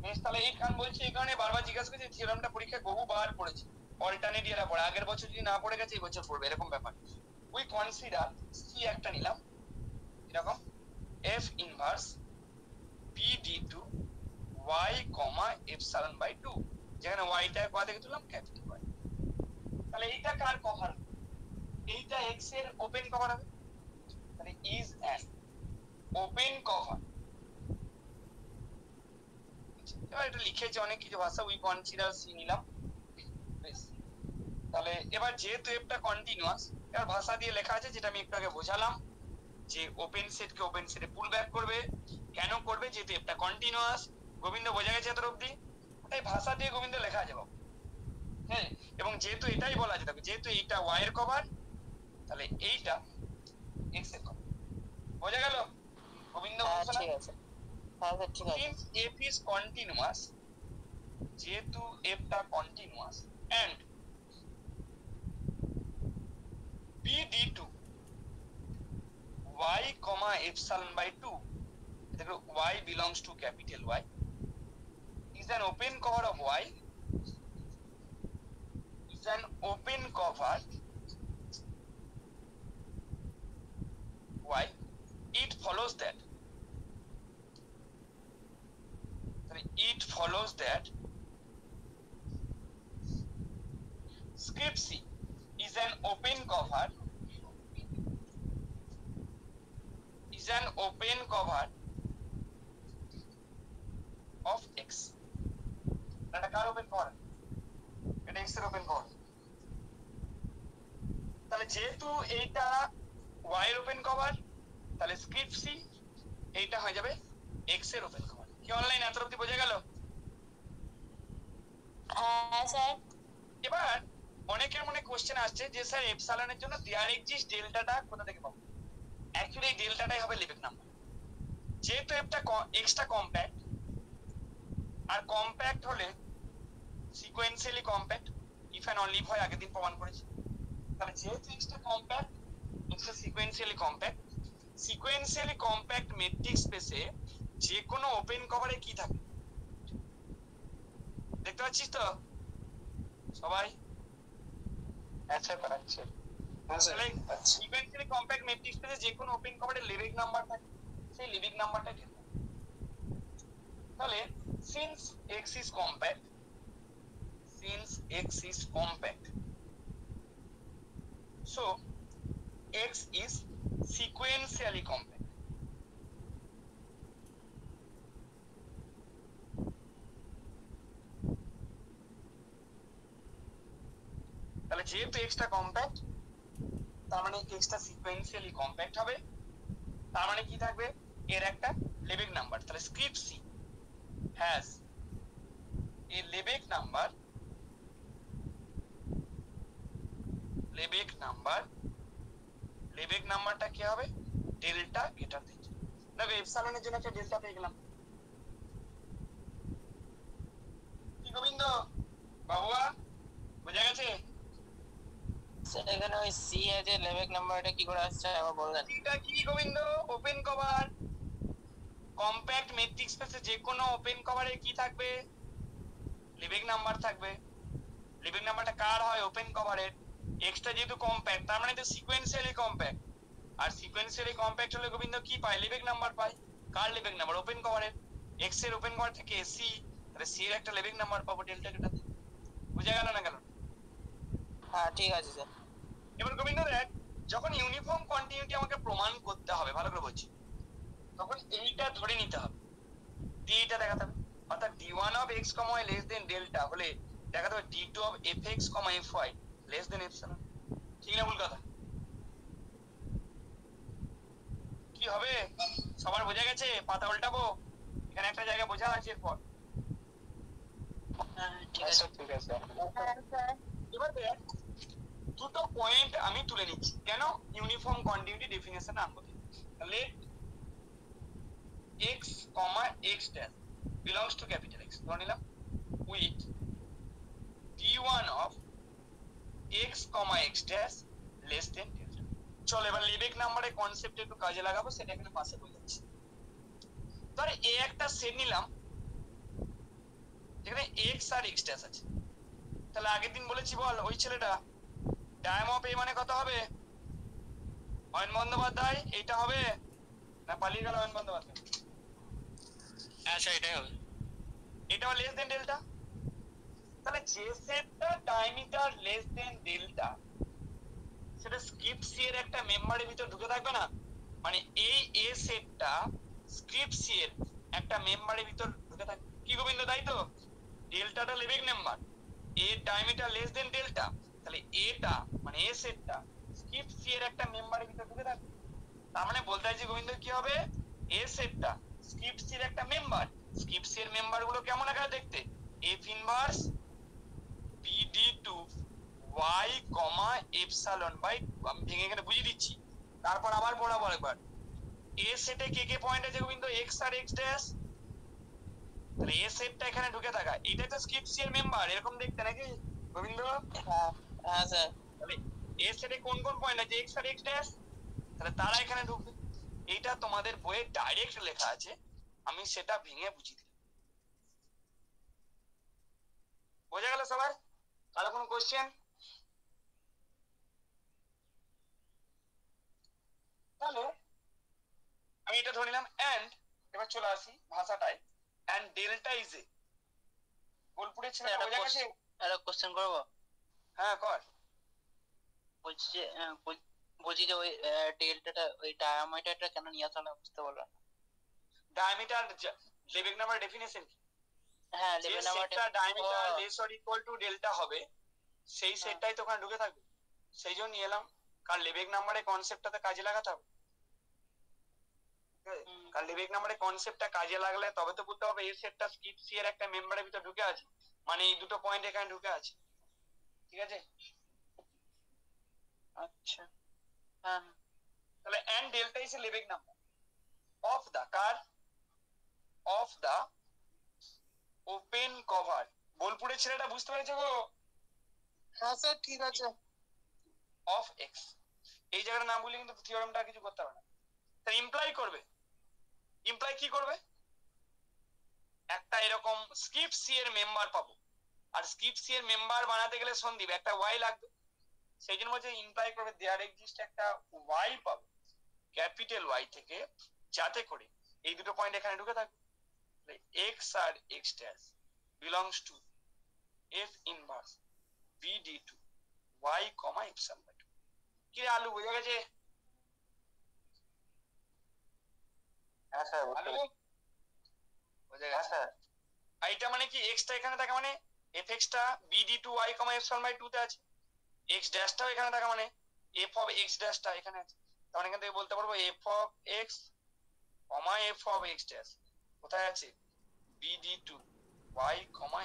বেশ, তাহলে এই কারণ বলছি, এই কারণে বারবার জিজ্ঞাসা করছি, থিওরামটা পরীক্ষায় বহুবার পড়েছি, অল্টারনেট ইয়ারে পড়ে, আগের বছর যদি না পড়ে গেছে এই বছর পড়বে, এরকম ব্যাপার। উই কনসিডার সি একটা নিলাম এরকম, F inverse p d to y comma epsilon by 2, যেখানে ওয়াইটা কোথা থেকে তুললাম? Capital y. তাহলে এইটা কার কভার? এইটা এক্স এর ওপেন কভার হবে, তাহলে ইজ অ্যান ওপেন কভার। এবার এটা লিখেছে অনেক কিছু ভাষা, উই কনসিডার সি নিলাম। বেশ, তাহলে এবার যেহেতু এটা কন্টিনিউয়াস, এবার ভাষা দিয়ে লেখা আছে যেটা আমি একটু আগে বোঝালাম, যে ওপেন সেটকে ওপেন সেটে পুল ব্যাক করবে। কেন করবে? যেহেতু এটা কন্টিনিউয়াস। গোবিন্দ বোঝা গেছে এত অবধি? তাই ভাষা দিয়ে গোবিন্দ লেখা আছে বাবু, হ্যাঁ। এবং যেহেতু এটাই বলা আছে, যেহেতু এইটা ওয়াই এর কভার, তাহলে এইটা এক্স এর কভার। বোঝা গেল গোবিন্দ? হ্যাঁ ঠিক আছে। হ্যাঁ স্যার ঠিক আছে। Since f is continuous, যেহেতু fটা continuous and p d2 y comma epsilon by 2, দেখো y belongs to capital Y, is an open cover of Y, is an open cover Y. It follows that script C is an open cover of X. এটা কার open cover? এটা X এর open cover. তাহলে যেহেতু এইটা Y এর open cover, তাহলে script C এইটা হয়ে যাবে X এর ওপেন কভার। কি অনলাইন এত অবধি বোঝা গেল? হ্যাঁ স্যার। এবার অনেকের মনে কোশ্চেন আসছে যে স্যার এপসাইলনের জন্য দেয়ার এক্সিস্ট ডেল্টাটা কোথা থেকে পাবো? অ্যাকচুয়ালি এই ডেল্টাটাই হবে লেবেক নাম্বার। যেহেতু এটা এক্সটা কম্প্যাক্ট, আর কম্প্যাক্ট হলে sequentially compact, if and only if হয়, আগের দিন প্রমাণ করেছি। তাহলে যেহেতু এক্সটা কম্প্যাক্ট, এক্সটা সিকোয়েন্সিয়ালি কম্প্যাক্ট মেট্রিক স্পেসে যে কোনো ওপেন কভারে কি থাকে দেখতে পাচ্ছিস তো সবাই? আচ্ছা পাচ্ছি। হ্যাঁ স্যার। সিকোয়েন্সিয়ালি কম্প্যাক্ট মেট্রিক স্পেসে যে কোনো ওপেন কভারে লেবেক নাম্বার থাকে, সেই লেবেক নাম্বারটা দিতে হবে। তাহলে since x is compact, so x is sequentially compact. তাহলে যেহেতু x টা কম্প্যাক্ট, তার মানে x টা সিকোয়েন্সিয়ালি কম্প্যাক্ট হবে। তার মানে কি থাকবে? এর একটা লেবেক নাম্বার। তাহলে script C has a Lebesgue number, লেবেক নাম্বারটা কি হবে? Delta greater than. দেখো এপসাইলনের জন্য একটা ডেল্টা পেয়ে গেলাম। কি গোবিন্দ বাবুয়া বোঝা গেছে? স্যার এখানে ওই সি আছে লেবেক নাম্বারটা কি করে আসছে আবার বলবেন? এটা কি Gobinda? Open cover. Compact metric স্পেসে যে কোনো ওপেন কভারে কি থাকবে? লেবেক নাম্বার থাকবে। লেবেক নাম্বারটা কার হয়? ওপেন কভারের। এক্সটা যেহেতু কম্প্যাক্ট, তার মানে তো সিকোয়েন্সিয়ালি কম্প্যাক্ট, আর সিকোয়েন্সিয়ালি কম্প্যাক্ট হলে গোবিন্দ কি পায়? লেবেক নাম্বার পায়। কার লেবেক নাম্বার? ওপেন কভারের। এক্স এর ওপেন কভার থেকে সি, তাহলে সি এর একটা লেবেক নাম্বার পাবো ডেল্টা গ্রেটার। বুঝা গেল না গেল? হ্যাঁ ঠিক আছে স্যার। এবার গোবিন্দ দেখ, যখন ইউনিফর্ম কন্টিনিউটি আমাকে প্রমাণ করতে হবে, ভালো করে বলছি, তখন এইটা ধরে নিতে হবে, এইটা দেখাতে হবে। অর্থাৎ d1 of x, y less than delta হলে দেখাতে হবে d2 of fx, fy less than epsilon। ঠিক না ভুল কথা? কি হবে? সবার বোঝা গেছে? পাতা উল্টাবো? এখানে একটা জায়গা বোঝা আছে এরপর। হ্যাঁ ঠিক হ্যাঁ আছে। স্যার ঠিক আছে। এবার দেখ দুটো পয়েন্ট আমি তুলে নিচ্ছি কেন ইউনিফর্ম কন্টিনিউটি ডেফিনেশন আনবো। তাহলে x, x dash belongs to capital X ধরে নিলাম with t1 of x, x dash less than delta। চল এবার লেবেক নাম্বারের কনসেপ্ট একটু কাজে লাগাবো, সেটা এখানে পাশে বোঝাচ্ছি। ধরে এ একটা সেট নিলাম যেখানে x আর x dash আছে। তাহলে আগের দিন বলেছি বল ওই ছেলেটা ডায়াম অফ এ মানে কত হবে? অয়ন বন্দ্যোপাধ্যায় এটা হবে না পালিয়ে গেল অয়ন বন্দ্যোপাধ্যায়? আচ্ছা এটাই হবে। এটা লেস দেন ডেল্টা। তাহলে যে সেটটা ডায়ামিটার লেস দেন ডেল্টা সেটা স্ক্রিপ্ট সি এর একটা মেম্বারের ভিতর ঢুকে থাকবে না? মানে এই এ সেটটা স্ক্রিপ্ট সি এর একটা মেম্বারের ভিতর ঢুকে থাকবে কি গোবিন্দ, তাই তো? ডেল্টাটা লেবেক নাম্বার, এর ডায়ামিটার লেস দেন ডেল্টা, তাহলে এটা মানে এ সেটটা স্ক্রিপ্ট সি এর একটা মেম্বারের ভিতর ঢুকে থাকবে। তার মানে বলতে চাইছি গোবিন্দ কি হবে, এ সেটটা স্ক্রিপ্ট সি এর একটা মেম্বার। স্ক্রিপ্ট সি এর মেম্বার গুলো কেমন আকারে দেখতে? F inverse bd2 y, epsilon by 2। আমি ভেঙে এখানে বুঝিয়ে দিচ্ছি, তারপর আবার পড়াবো একবার। এ সেটে কে কে পয়েন্ট আছে গোবিন্দ? x আর x ড্যাশ। তাহলে এ সেটটা এখানে ঢুকে থাকা, এটা তো স্ক্রিপ্ট সি এর মেম্বার, এরকম দেখতে নাকি গোবিন্দ? হ্যাঁ স্যার। তাহলে এ সেটে কোন কোন পয়েন্ট আছে? x আর x ড্যাশ। তাহলে তারা এখানে ঢুকবে। এইটা তোমাদের বইয়ে ডাইরেক্ট লেখা আছে, আমি সেটা ভেঙে বুঝিয়ে দিলাম। বোঝা গেল সবার? কারো কোনো কোশ্চেন? তাহলে আমি এটা ধরে নিলাম এন্ড এবার চলে আসি ভাষাটায়। এন্ড ডেল্টা ইজ এ বোলপুরের ছেলে বোঝা গেছে? একটা কোশ্চেন করবো? হ্যাঁ কর। বলছি যে ওই ডেল্টাটা ওই ডায়ামিটারটা কেন নিয়ে আসা হলো বুঝতে পারলাম না। ডায়ামিটার লেবেক নাম্বার ডেফিনিশন কি? হ্যাঁ যে লেভেল সেটটা ডায়ামিটার নাম্বারটা less or equal to delta হবে সেই সেটটাই তো ওখানে ঢুকে থাকবে। সেই জন্য নিয়ে এলাম, কারণ লেবেক নাম্বারের কনসেপ্টটাতে কাজে লাগাতে হবে। কারণ লেবেক নাম্বারের কনসেপ্টটা কাজে লাগলে তবে তো বুঝতে হবে এই সেটটা স্ক্রিপ্ট সি এর একটা মেম্বারের ভিতর ঢুকে আছে, মানে এই দুটো পয়েন্ট এখানে ঢুকে আছে। ঠিক আছে? আচ্ছা হ্যাঁ। তাহলে and delta is a Lebesgue number of the কার অফ দা ওপেন কভার। বোলপুরের ছেলেটা বুঝতে পেরেছে গো? হ্যাঁ স্যার ঠিক আছে। অফ এক্স এই জায়গাটা না বললে কিন্তু থিওরেমটা কিছু করতে হবে না। তাহলে ইমপ্লাই করবে, ইমপ্লাই কি করবে? একটা এরকম স্ক্রিপ্ট সি এর মেম্বার পাবো, আর স্ক্রিপ্ট সি এর মেম্বার বানাতে গেলে সন্দীপ একটা ওয়াই লাগবে। সেই জন্য বলছে ইমপ্লাই করবে দেয়ার এক্সিস্ট একটা ওয়াই পাবো ক্যাপিটাল ওয়াই থেকে, যাতে করে এই দুটো পয়েন্ট এখানে ঢুকে থাকবে। এক্স আর x dash belongs to F inverse bd2 y, epsilon by 2। কি রে আলু বোঝা গেছে? হ্যাঁ স্যার আলু বোঝা গেছে? আর এটা মানে কি x টা এখানে থাকা মানে fx টা bd2 y, epsilon বাই 2 তে আছে, x ড্যাশটাও এখানে থাকা মানে f of x ড্যাশটা এখানে আছে। তাহলে এখান থেকে বলতে পারবো f of x, f of x dash কোথায় আছে? bd2 y,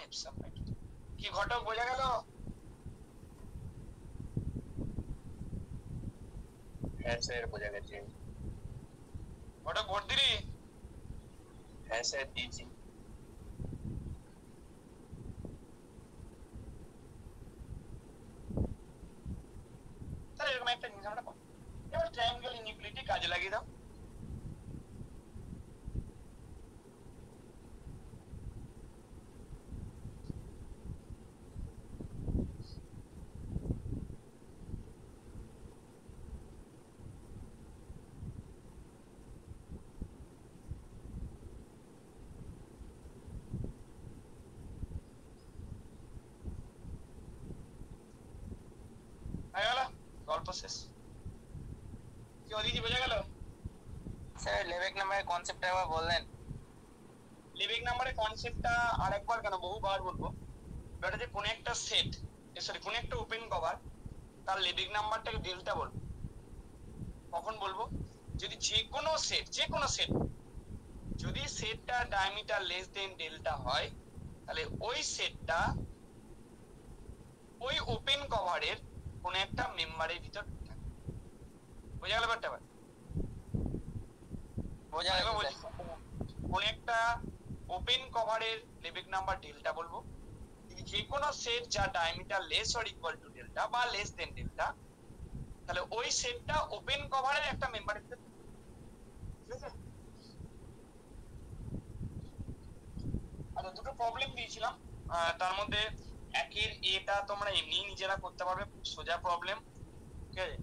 epsilon by 2। কি ঘটক বোঝা গেল? হ্যাঁ স্যার বোঝা গেছে। ঘটক ভোট দিলি? হ্যাঁ স্যার দিয়েছি। তাহলে এরকম একটা জিনিস আমরা পাবো। এবার ট্রায়াঙ্গেল ইনইকুয়ালিটি কাজে লাগিয়ে দাও। হয়ে গেল, গল্প শেষ। কি অদিতি বোঝা গেল? স্যার লেবেক নাম্বারের কনসেপ্টটা একবার বললেন। লিভিং নাম্বারের কনসেপ্টটা আরেকবার কেন বহুবার বলবো। এটা যে কোন একটা সেট, সরি কোন একটা ওপেন কভার, তার লিভিং নাম্বারটাকে ডেল্টা বলবো। কখন বলবো? যদি যে কোনো সেট যদি সেটটা ডায়ামিটার লেস দেন ডেল্টা হয় তাহলে ওই সেটটা ওই ওপেন কভারের কোন একটা মেম্বারের ভিতর থাকে। বোঝা গেল ব্যাপারটা? বোঝা গেল স্যার। কোন একটা ওপেন কভারের লেবেক নাম্বার ডেল্টা বলবো, যে কোনো সেট যা diameter less or equal to delta বা লেস দেন ডেল্টা, তাহলে ওই সেটটা ওপেন কভারের একটা মেম্বারের ভিতর। ঠিক আছে? আচ্ছা, দুটো প্রবলেম দিয়েছিলাম, তার মধ্যে একের এটা তোমরা এমনি নিজেরা করতে পারবে, খুব সোজা প্রবলেম। ঠিক আছে?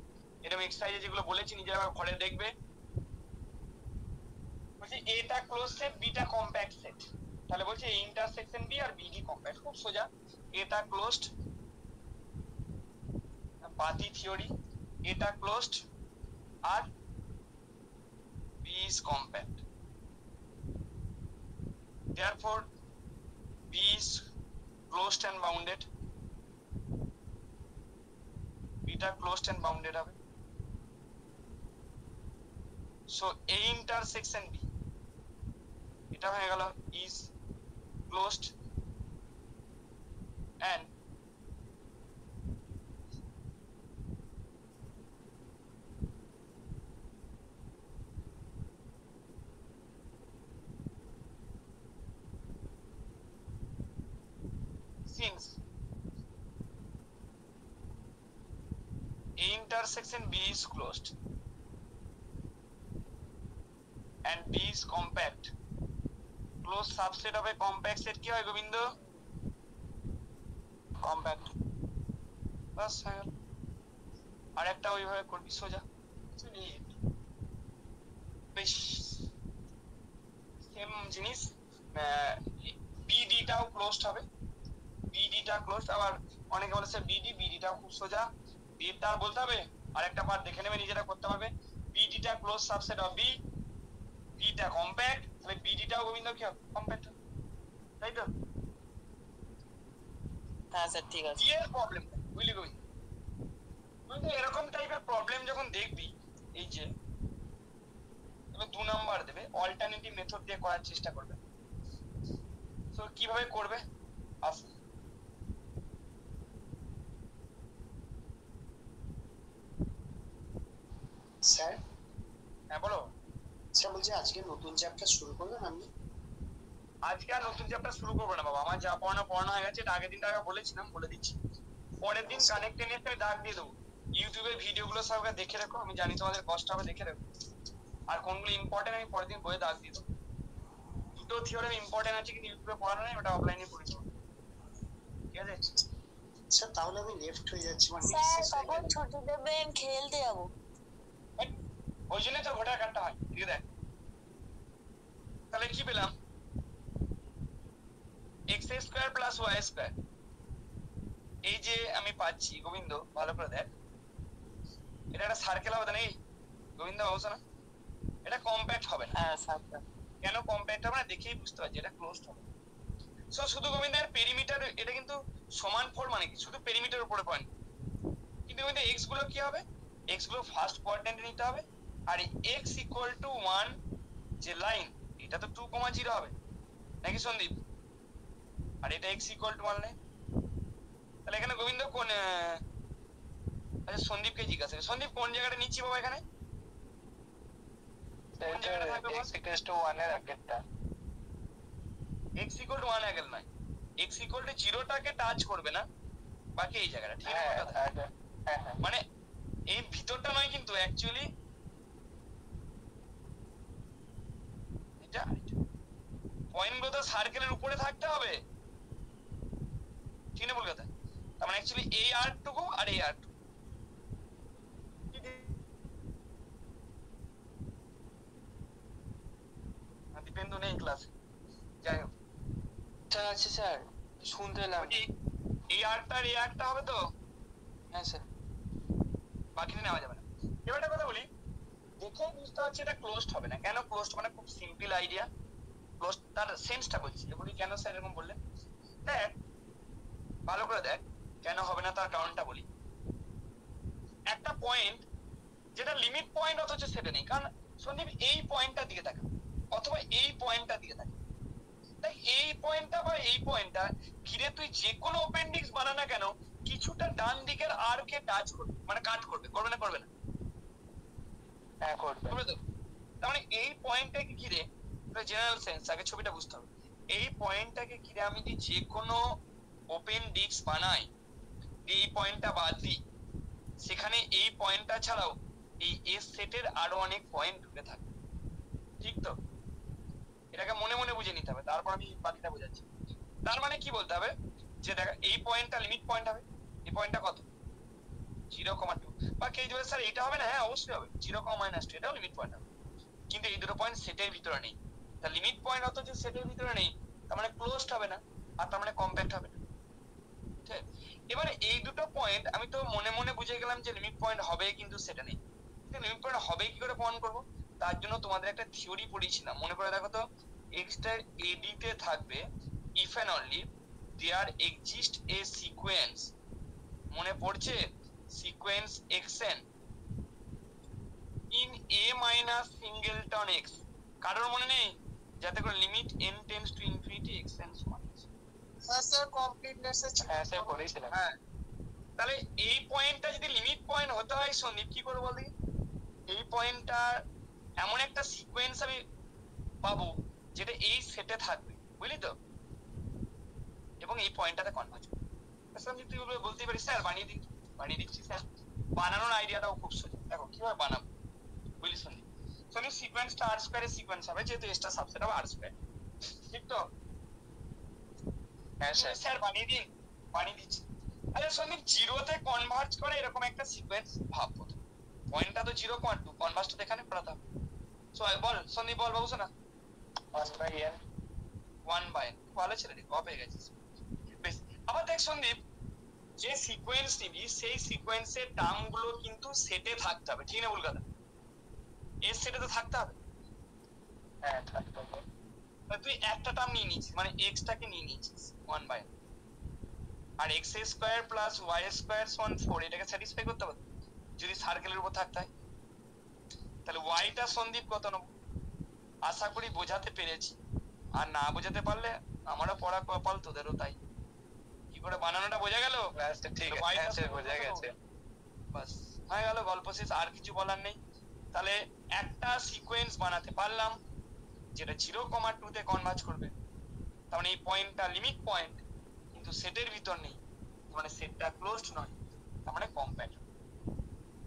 এরকম এক্সারসাইজে যেগুলো বলেছি নিজেরা ঘরে দেখবে। বলছি এটা close set, beta compact set, তাহলে বলছে এ ইন্টারসেকশন বি আর বিডি কম্প্যাক্ট। খুব সোজা, এটা ক্লোজড, বাতি থিওরি, এটা ক্লোজড আর B is compact, therefore B is closed and bounded, beta closed and bounded হবে। so A intersection B এটা হয়ে গেল is closed and since A intersection B is closed and B is compact, closed subset of a compact set কি হয় Govinda? Compact. বাস হয়ে গেল। আর একটা ওইভাবে করবি সোজা, বেশ সেম জিনিস। বিডিটাও ক্লোজড হবে, বিডিটা ক্লোজড। আবার অনেকে বলে স্যার বিডিটাও খুব সোজা, বিটা বলতে হবে। আর একটা পার্ট দেখে নেবে, নিজেরা করতে পারবে। বিডিটা ক্লোজ সাবসেট অফ বি, বিটা কম্প্যাক্ট, তাহলে বিডিটাও গোবিন্দ কি হবে? কম্প্যাক্ট, তাই তো? হ্যাঁ স্যার ঠিক আছে। এর প্রবলেম বুঝলি গোবিন্দ? কিন্তু এরকম টাইপের প্রবলেম যখন দেখবি, এই যে এবার 2 নাম্বার দেবে, অল্টারনেটিভ মেথড দিয়ে করার চেষ্টা করবে। তো কিভাবে করবে আসুন। স্যার, হ্যাঁ বলো। স্যার বলছি আজকে নতুন চ্যাপ্টার শুরু করবেন আপনি? আজকে আর নতুন চ্যাপ্টার শুরু করবো না বাবা, আমার যা পড়ানো হয়ে গেছে। এটা আগের দিনটা আগে বলেছিলাম, বলে দিচ্ছি। পরের দিন কানেক্টে নিয়ে একটা ডাক দিয়ে দেবো, ইউটিউবের ভিডিওগুলো সব দেখে রাখো। আমি জানি তোমাদের কষ্ট হবে, দেখে রাখো। আর কোনগুলো ইম্পর্টেন্ট আমি পরের দিন বইয়ে দাগ দিয়ে দেবো। দুটো থিওরেম ইম্পর্টেন্ট আছে কিন্তু ইউটিউবে পড়ানো নেই, ওটা অফলাইনে পড়ে দেবো। ঠিক আছে স্যার, তাহলে আমি লেফট হয়ে যাচ্ছি, মানে স্যার কখন ছুটি দেবেন? খেলতে যাবো। ওই জন্যই তো ভোটার কার্ডটা হয়। ঠিক আছে, তাহলে কি পেলাম? X square plus y square, এই যে আমি পাচ্ছি গোবিন্দ ভালো করে দেখ, এটা একটা সার্কেল হবে না? এই গোবিন্দ ভাবছো না এটা কম্প্যাক্ট হবে না? হ্যাঁ স্যার। কেন কম্প্যাক্ট হবে না দেখেই বুঝতে পারছি, এটা ক্লোজড হবে। সো শুধু গোবিন্দের পেরিমিটার, এটা কিন্তু সমান ফোর মানে কি শুধু পেরিমিটার উপরে পয়েন্ট। কিন্তু গোবিন্দ এক্স গুলো কি হবে? এক্স গুলো ফার্স্ট কোয়াড্রেন্টে নিতে হবে। আর এক্স ইকুয়াল টু 1 যে লাইন, এটা তো 2,0 হবে নাকি সন্দীপ? আর এটা এক্স ইকুয়াল টু 1 লাইন। তাহলে এখানে গোবিন্দ কোন, আচ্ছা সন্দীপকে জিজ্ঞাসা করি, সন্দীপ কোন জায়গাটা নিচ্ছি বাবা এখানে? কোন জায়গাটা থাকবে বল? x equals to 1 এর আগেরটা। x equal to 1 অ্যাঙ্গেল নয়, x equal to 0 টাকে টাচ করবে না, বাকি এই জায়গাটা। ঠিক আছে কথা? হ্যাঁ। মানে এই ভিতরটা নয় কিন্তু অ্যাকচুয়ালি এটা পয়েন্ট গুলো তো সার্কেলের উপরে থাকতে হবে, ঠিক না? বল কথা। তার মানে অ্যাকচুয়ালি এই আর্টটুকু আর এই আর্টটুকু দীপেন্দু নেই ক্লাসে, যাই হোক। আচ্ছা স্যার, শুনতে পেলাম। এই আর্টটা আর এই আর্টটা হবে তো? হ্যাঁ স্যার। বাকিটা নেওয়া যাবে না। এবার একটা কথা বলি, দেখে বুঝতে পারছি এটা ক্লোজড হবে না। কেন ক্লোজড? মানে খুব সিম্পল আইডিয়া। ক্লোজড তার সেন্সটা বলছি, বলি কেন স্যার এরকম বললেন। দেখ ভালো করে দেখ কেন হবে না তার কারণটা বলি। একটা পয়েন্ট যেটা লিমিট পয়েন্ট অথচ সেটা নেই, কারণ সন্দীপ এই পয়েন্টটার দিকে দেখা, অথবা এই পয়েন্ট দিকে থাকে। তাই এই পয়েন্টটা বা এই পয়েন্টটা ঘিরে তুই যে কোনো ওপেন ডিস্ক বানা না কেন, কিছুটা ডান দিকের আর্কে টাচ করবে, মানে কাট করবে, করবে না করবে না? হ্যাঁ করবে। করবে তো? তার মানে এই পয়েন্টটাকে ঘিরে জেনারেল সেন্স, আগে ছবিটা বুঝতে হবে। এই পয়েন্টটাকে ঘিরে আমি যদি যে কোনো ওপেন ডিস্ক বানাই, এই পয়েন্টটা বাদ দিই, সেখানে এই পয়েন্টটা ছাড়াও এই এস সেটের আরো অনেক পয়েন্ট ঢুকে থাকে, ঠিক তো? এটাকে মনে মনে বুঝে নিতে হবে, তারপর আমি বাকিটা বোঝাচ্ছি। তার মানে কি বলতে হবে, যে দেখ এই পয়েন্টটা লিমিট পয়েন্ট হবে, এই পয়েন্টটা কত 0,2, বা কেউ বলে স্যার এটা হবে না, হ্যাঁ অবশ্যই হবে, 0,-2 এটাও লিমিট পয়েন্ট হবে, কিন্তু এই দুটো পয়েন্ট সেটের ভিতরে নেই। তা লিমিট পয়েন্ট অত যে সেটের ভিতরে নেই, তার মানে ক্লোজড হবে না, আর তার মানে কম্প্যাক্ট হবে না। ঠিক, এবারে এই দুটো পয়েন্ট আমি তো মনে মনে বুঝে গেলাম যে লিমিট পয়েন্ট হবে, কিন্তু সেটা নেই। লিমিট পয়েন্ট হবে কি করে প্রমাণ করব? তার জন্য তোমাদের একটা থিওরি পড়িয়েছিলাম, মনে করে দেখো তো। এক্সটার এডিতে থাকবে if and only there exist a sequence, মনে পড়ছে? Sequence x n in a minus singleton x, কারোর মনে নেই? যাতে করে limit n tends to infinity x n সমান। হ্যাঁ স্যার কমপ্লিটনেস হ্যাঁ স্যার বলেছিলাম। হ্যাঁ, তাহলে এই পয়েন্টটা যদি লিমিট পয়েন্ট হতে হয় সন্দীপ, কি করবো বল দেখি? এই পয়েন্টটা এমন একটা সিকোয়েন্স আমি পাবো যেটা এই সেটে থাকবে, বুঝলি তো? এবং এই পয়েন্টটাতে কনভার্জ করবে। সন্দীপ তুই বলতেই পারিস স্যার বানিয়ে দিন, বানিয়ে দিচ্ছি স্যার। বানানোর আইডিয়াটাও খুব সোজা, দেখো কিভাবে বানাবো, বুঝলি সন্দীপ? সন্দীপ সিকোয়েন্সটা আর স্কোয়ারের সিকোয়েন্স হবে, যেহেতু এসটা সাবসেট হবে আর স্কোয়ার, ঠিক তো? হ্যাঁ স্যার। স্যার বানিয়ে দিন, বানিয়ে দিচ্ছি। আচ্ছা সন্দীপ, জিরোতে কনভার্জ করে এরকম একটা সিকোয়েন্স ভাব, প্রথম পয়েন্টটা তো 0,2, কনভার্জটা এখানে করাতে হবে। সো বল সন্দীপ, বল বাবু শোনা। 1/n 1/n, ভালো ছেলে রে, কবে হয়ে গেছিস। বেশ, আবার দেখ সন্দীপ, যে সিকোয়েন্স নিবি সেই সিকোয়েন্সের টার্মগুলো কিন্তু সেটে থাকতে হবে, ঠিক না ভুল কথা? এর সেটে তো থাকতে হবে। হ্যাঁ থাকতে হবে। তুই একটা টার্ম নিয়ে নিচ্ছিস, মানে এক্সটাকে নিয়ে নিচ্ছিস 1/n, আর x square plus y square সমান 4, এটাকে স্যাটিসফাই করতে হবে যদি সার্কেলের উপর থাকতে হয়। তাহলে y টা সন্দীপ কত নেব? আশা করি বোঝাতে পেরেছি, আর না বোঝাতে পারলে আমারও পড়া কপাল, তোদেরও তাই। কি করে বানানোটা বোঝা গেল? আচ্ছা ঠিক আছে, হ্যাঁ স্যার বোঝা গেছে। বাস হয়ে গেল, গল্প শেষ, আর কিছু বলার নেই। তাহলে একটা সিকোয়েন্স বানাতে পারলাম যেটা 0,2 তে কনভার্জ করবে, তার মানে এই পয়েন্টটা লিমিট পয়েন্ট, কিন্তু সেটের ভিতর নেই, মানে সেটটা ক্লোজড নয়, তার মানে কম্প্যাক্ট।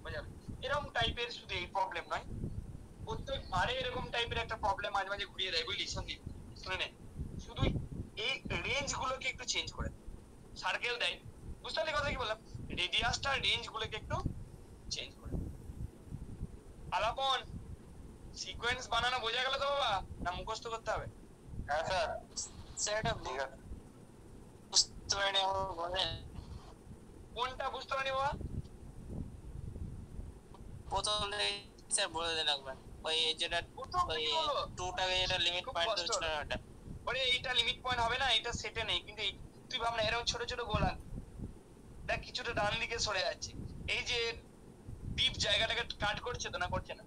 বুঝাবে? এরকম টাইপের শুধু এই প্রবলেম নয়, প্রত্যেকবারে এরকম টাইপের একটা প্রবলেম মাঝে মাঝে ঘুরিয়ে দেয়, বুঝলি সন্দীপ? শুনে নে, শুধু এই রেঞ্জ গুলোকে একটু চেঞ্জ করে সার্কেল দেয়, বুঝতে পারলি কথা কি বললাম? রেডিয়াসটা রেঞ্জ গুলোকে একটু চেঞ্জ করে। আলাপন, সিকোয়েন্স বানানো বোঝা গেল তো বাবা, না মুখস্থ করতে হবে? হ্যাঁ স্যার। স্যার এটা ঠিক আছে। বুঝতে পারিনি আমার মনে। কোনটা বুঝতে পারি বাবা? প্রথমে স্যার বলে দিন একবার, ওই যেটা প্রথম ওই কি বলবো? 2টাকে যেটা লিমিট খুব পয়েন্ট কষ্ট ছিল হলো। ওটা। ওরে এইটা লিমিট পয়েন্ট হবে না, এটা সেটে নেই, কিন্তু তুই ভাবনা এরকম ছোট ছোট গোল আঁক, দেখ কিছুটা ডান দিকে সরে যাচ্ছে, এই যে ডিপ জায়গাটাকে কাট করছে তো, না করছে না?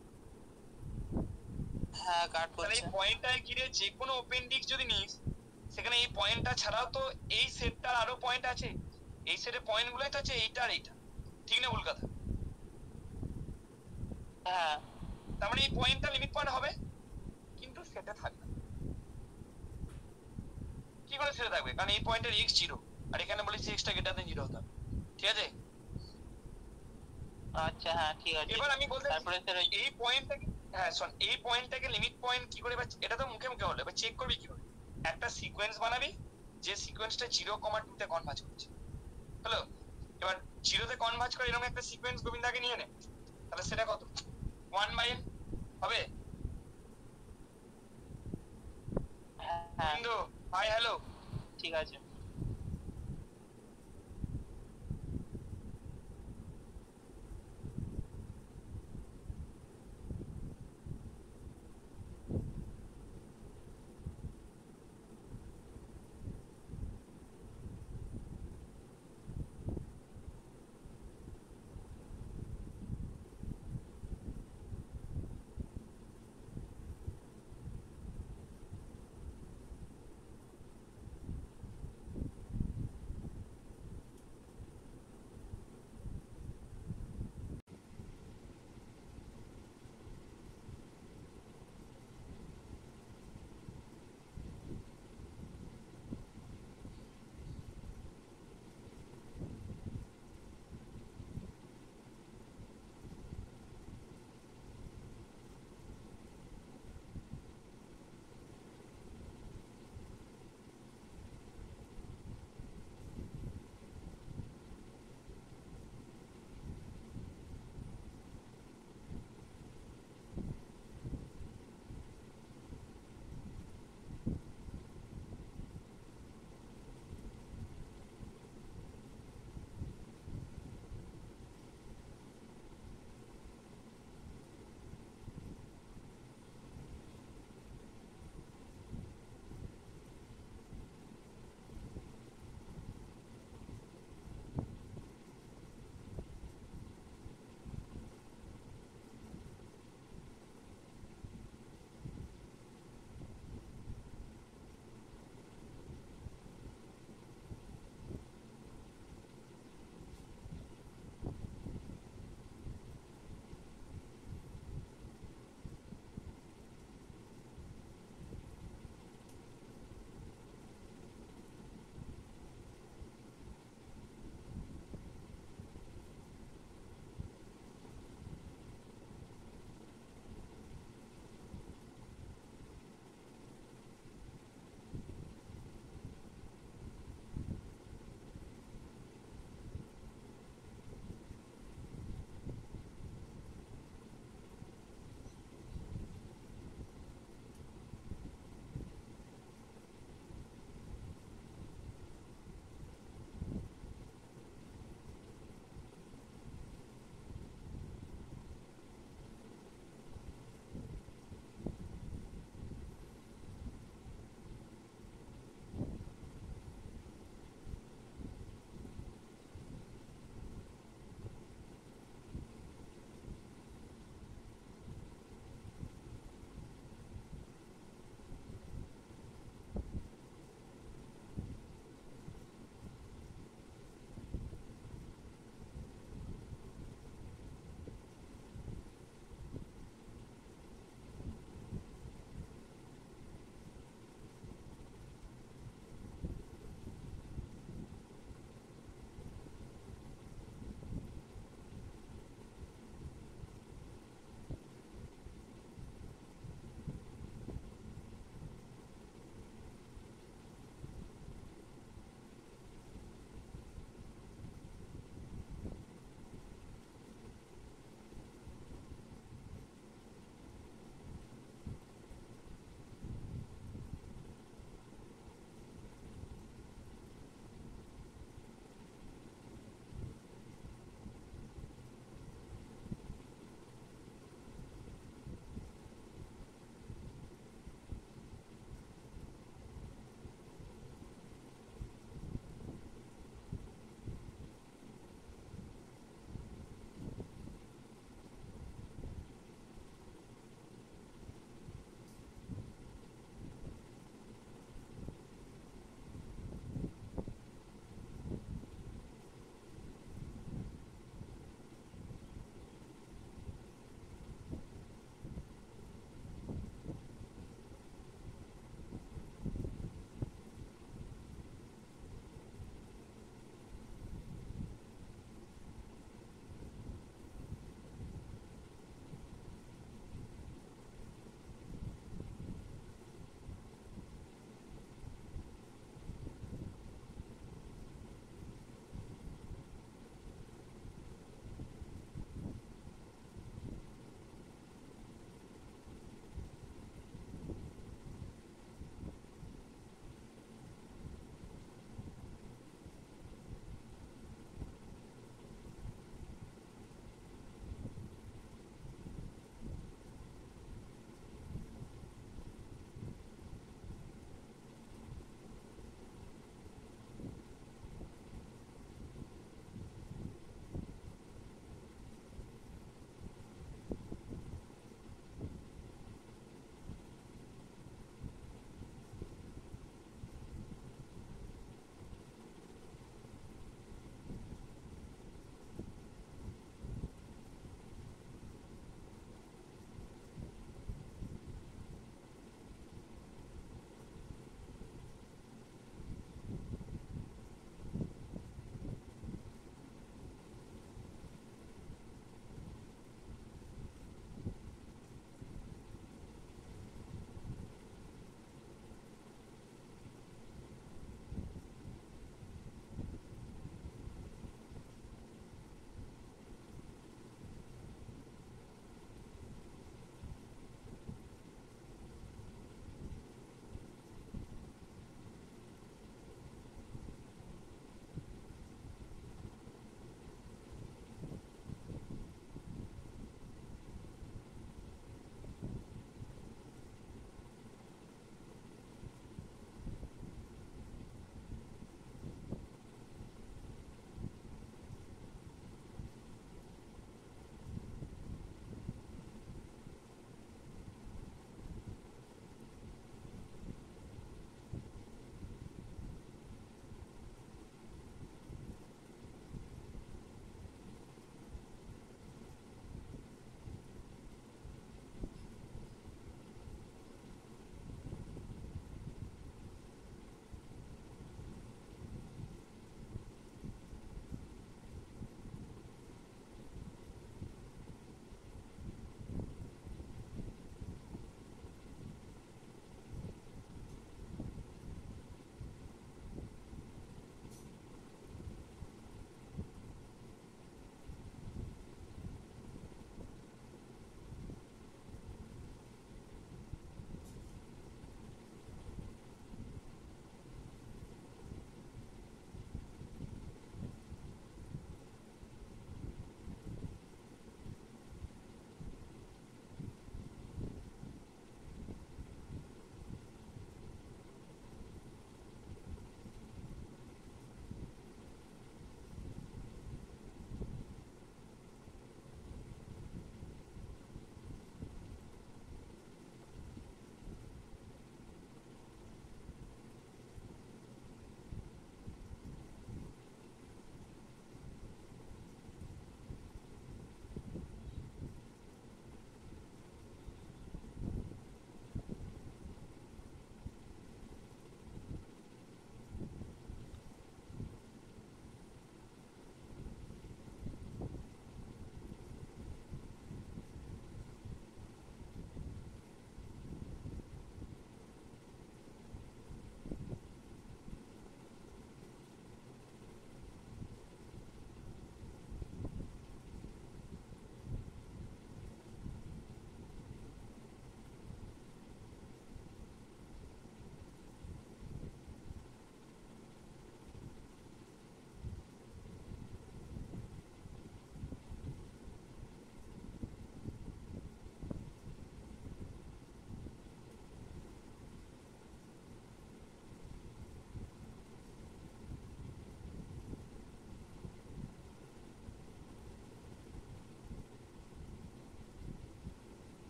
হ্যাঁ কাট তাহলে এই করছে। পয়েন্টটা ঘিরে যে কোনো ওপেন ডিস্ক যদি নিস, সেখানে এই পয়েন্টটা ছাড়াও তো এই সেটটার আরো পয়েন্ট আছে, এই সেটের পয়েন্ট গুলোই তো আছে, এইটা আর এইটা, ঠিক না ভুল কথা? হ্যাঁ তার মানে এই পয়েন্টটা লিমিট পয়েন্ট হবে, কিন্তু সেটে থাকবে। কি করে সেটে থাকবে? কারণ এই পয়েন্টের x 0, আর এখানে বলেছি x টা গ্রেটার দেন 0 হতে হবে, ঠিক আছে? আচ্ছা হ্যাঁ ঠিক আছে। এবার আমি বলতে তারপরে স্যার এই পয়েন্টটাকে, হ্যাঁ শোন, এই পয়েন্টটাকে লিমিট পয়েন্ট কি করে, এটা তো মুখে মুখে হলো, এবার চেক করবি কি করে? একটা সিকোয়েন্স বানাবি যে সিকোয়েন্সটা 0,2 তে কনভার্জ করছে, হলো? এবার 0 তে কনভার্জ করে এরকম একটা সিকোয়েন্স গোবিন্দাকে নিয়ে নে, তাহলে সেটা কত? 1/n হবে? হ্যাঁ কিন্তু হাই হ্যালো, ঠিক আছে।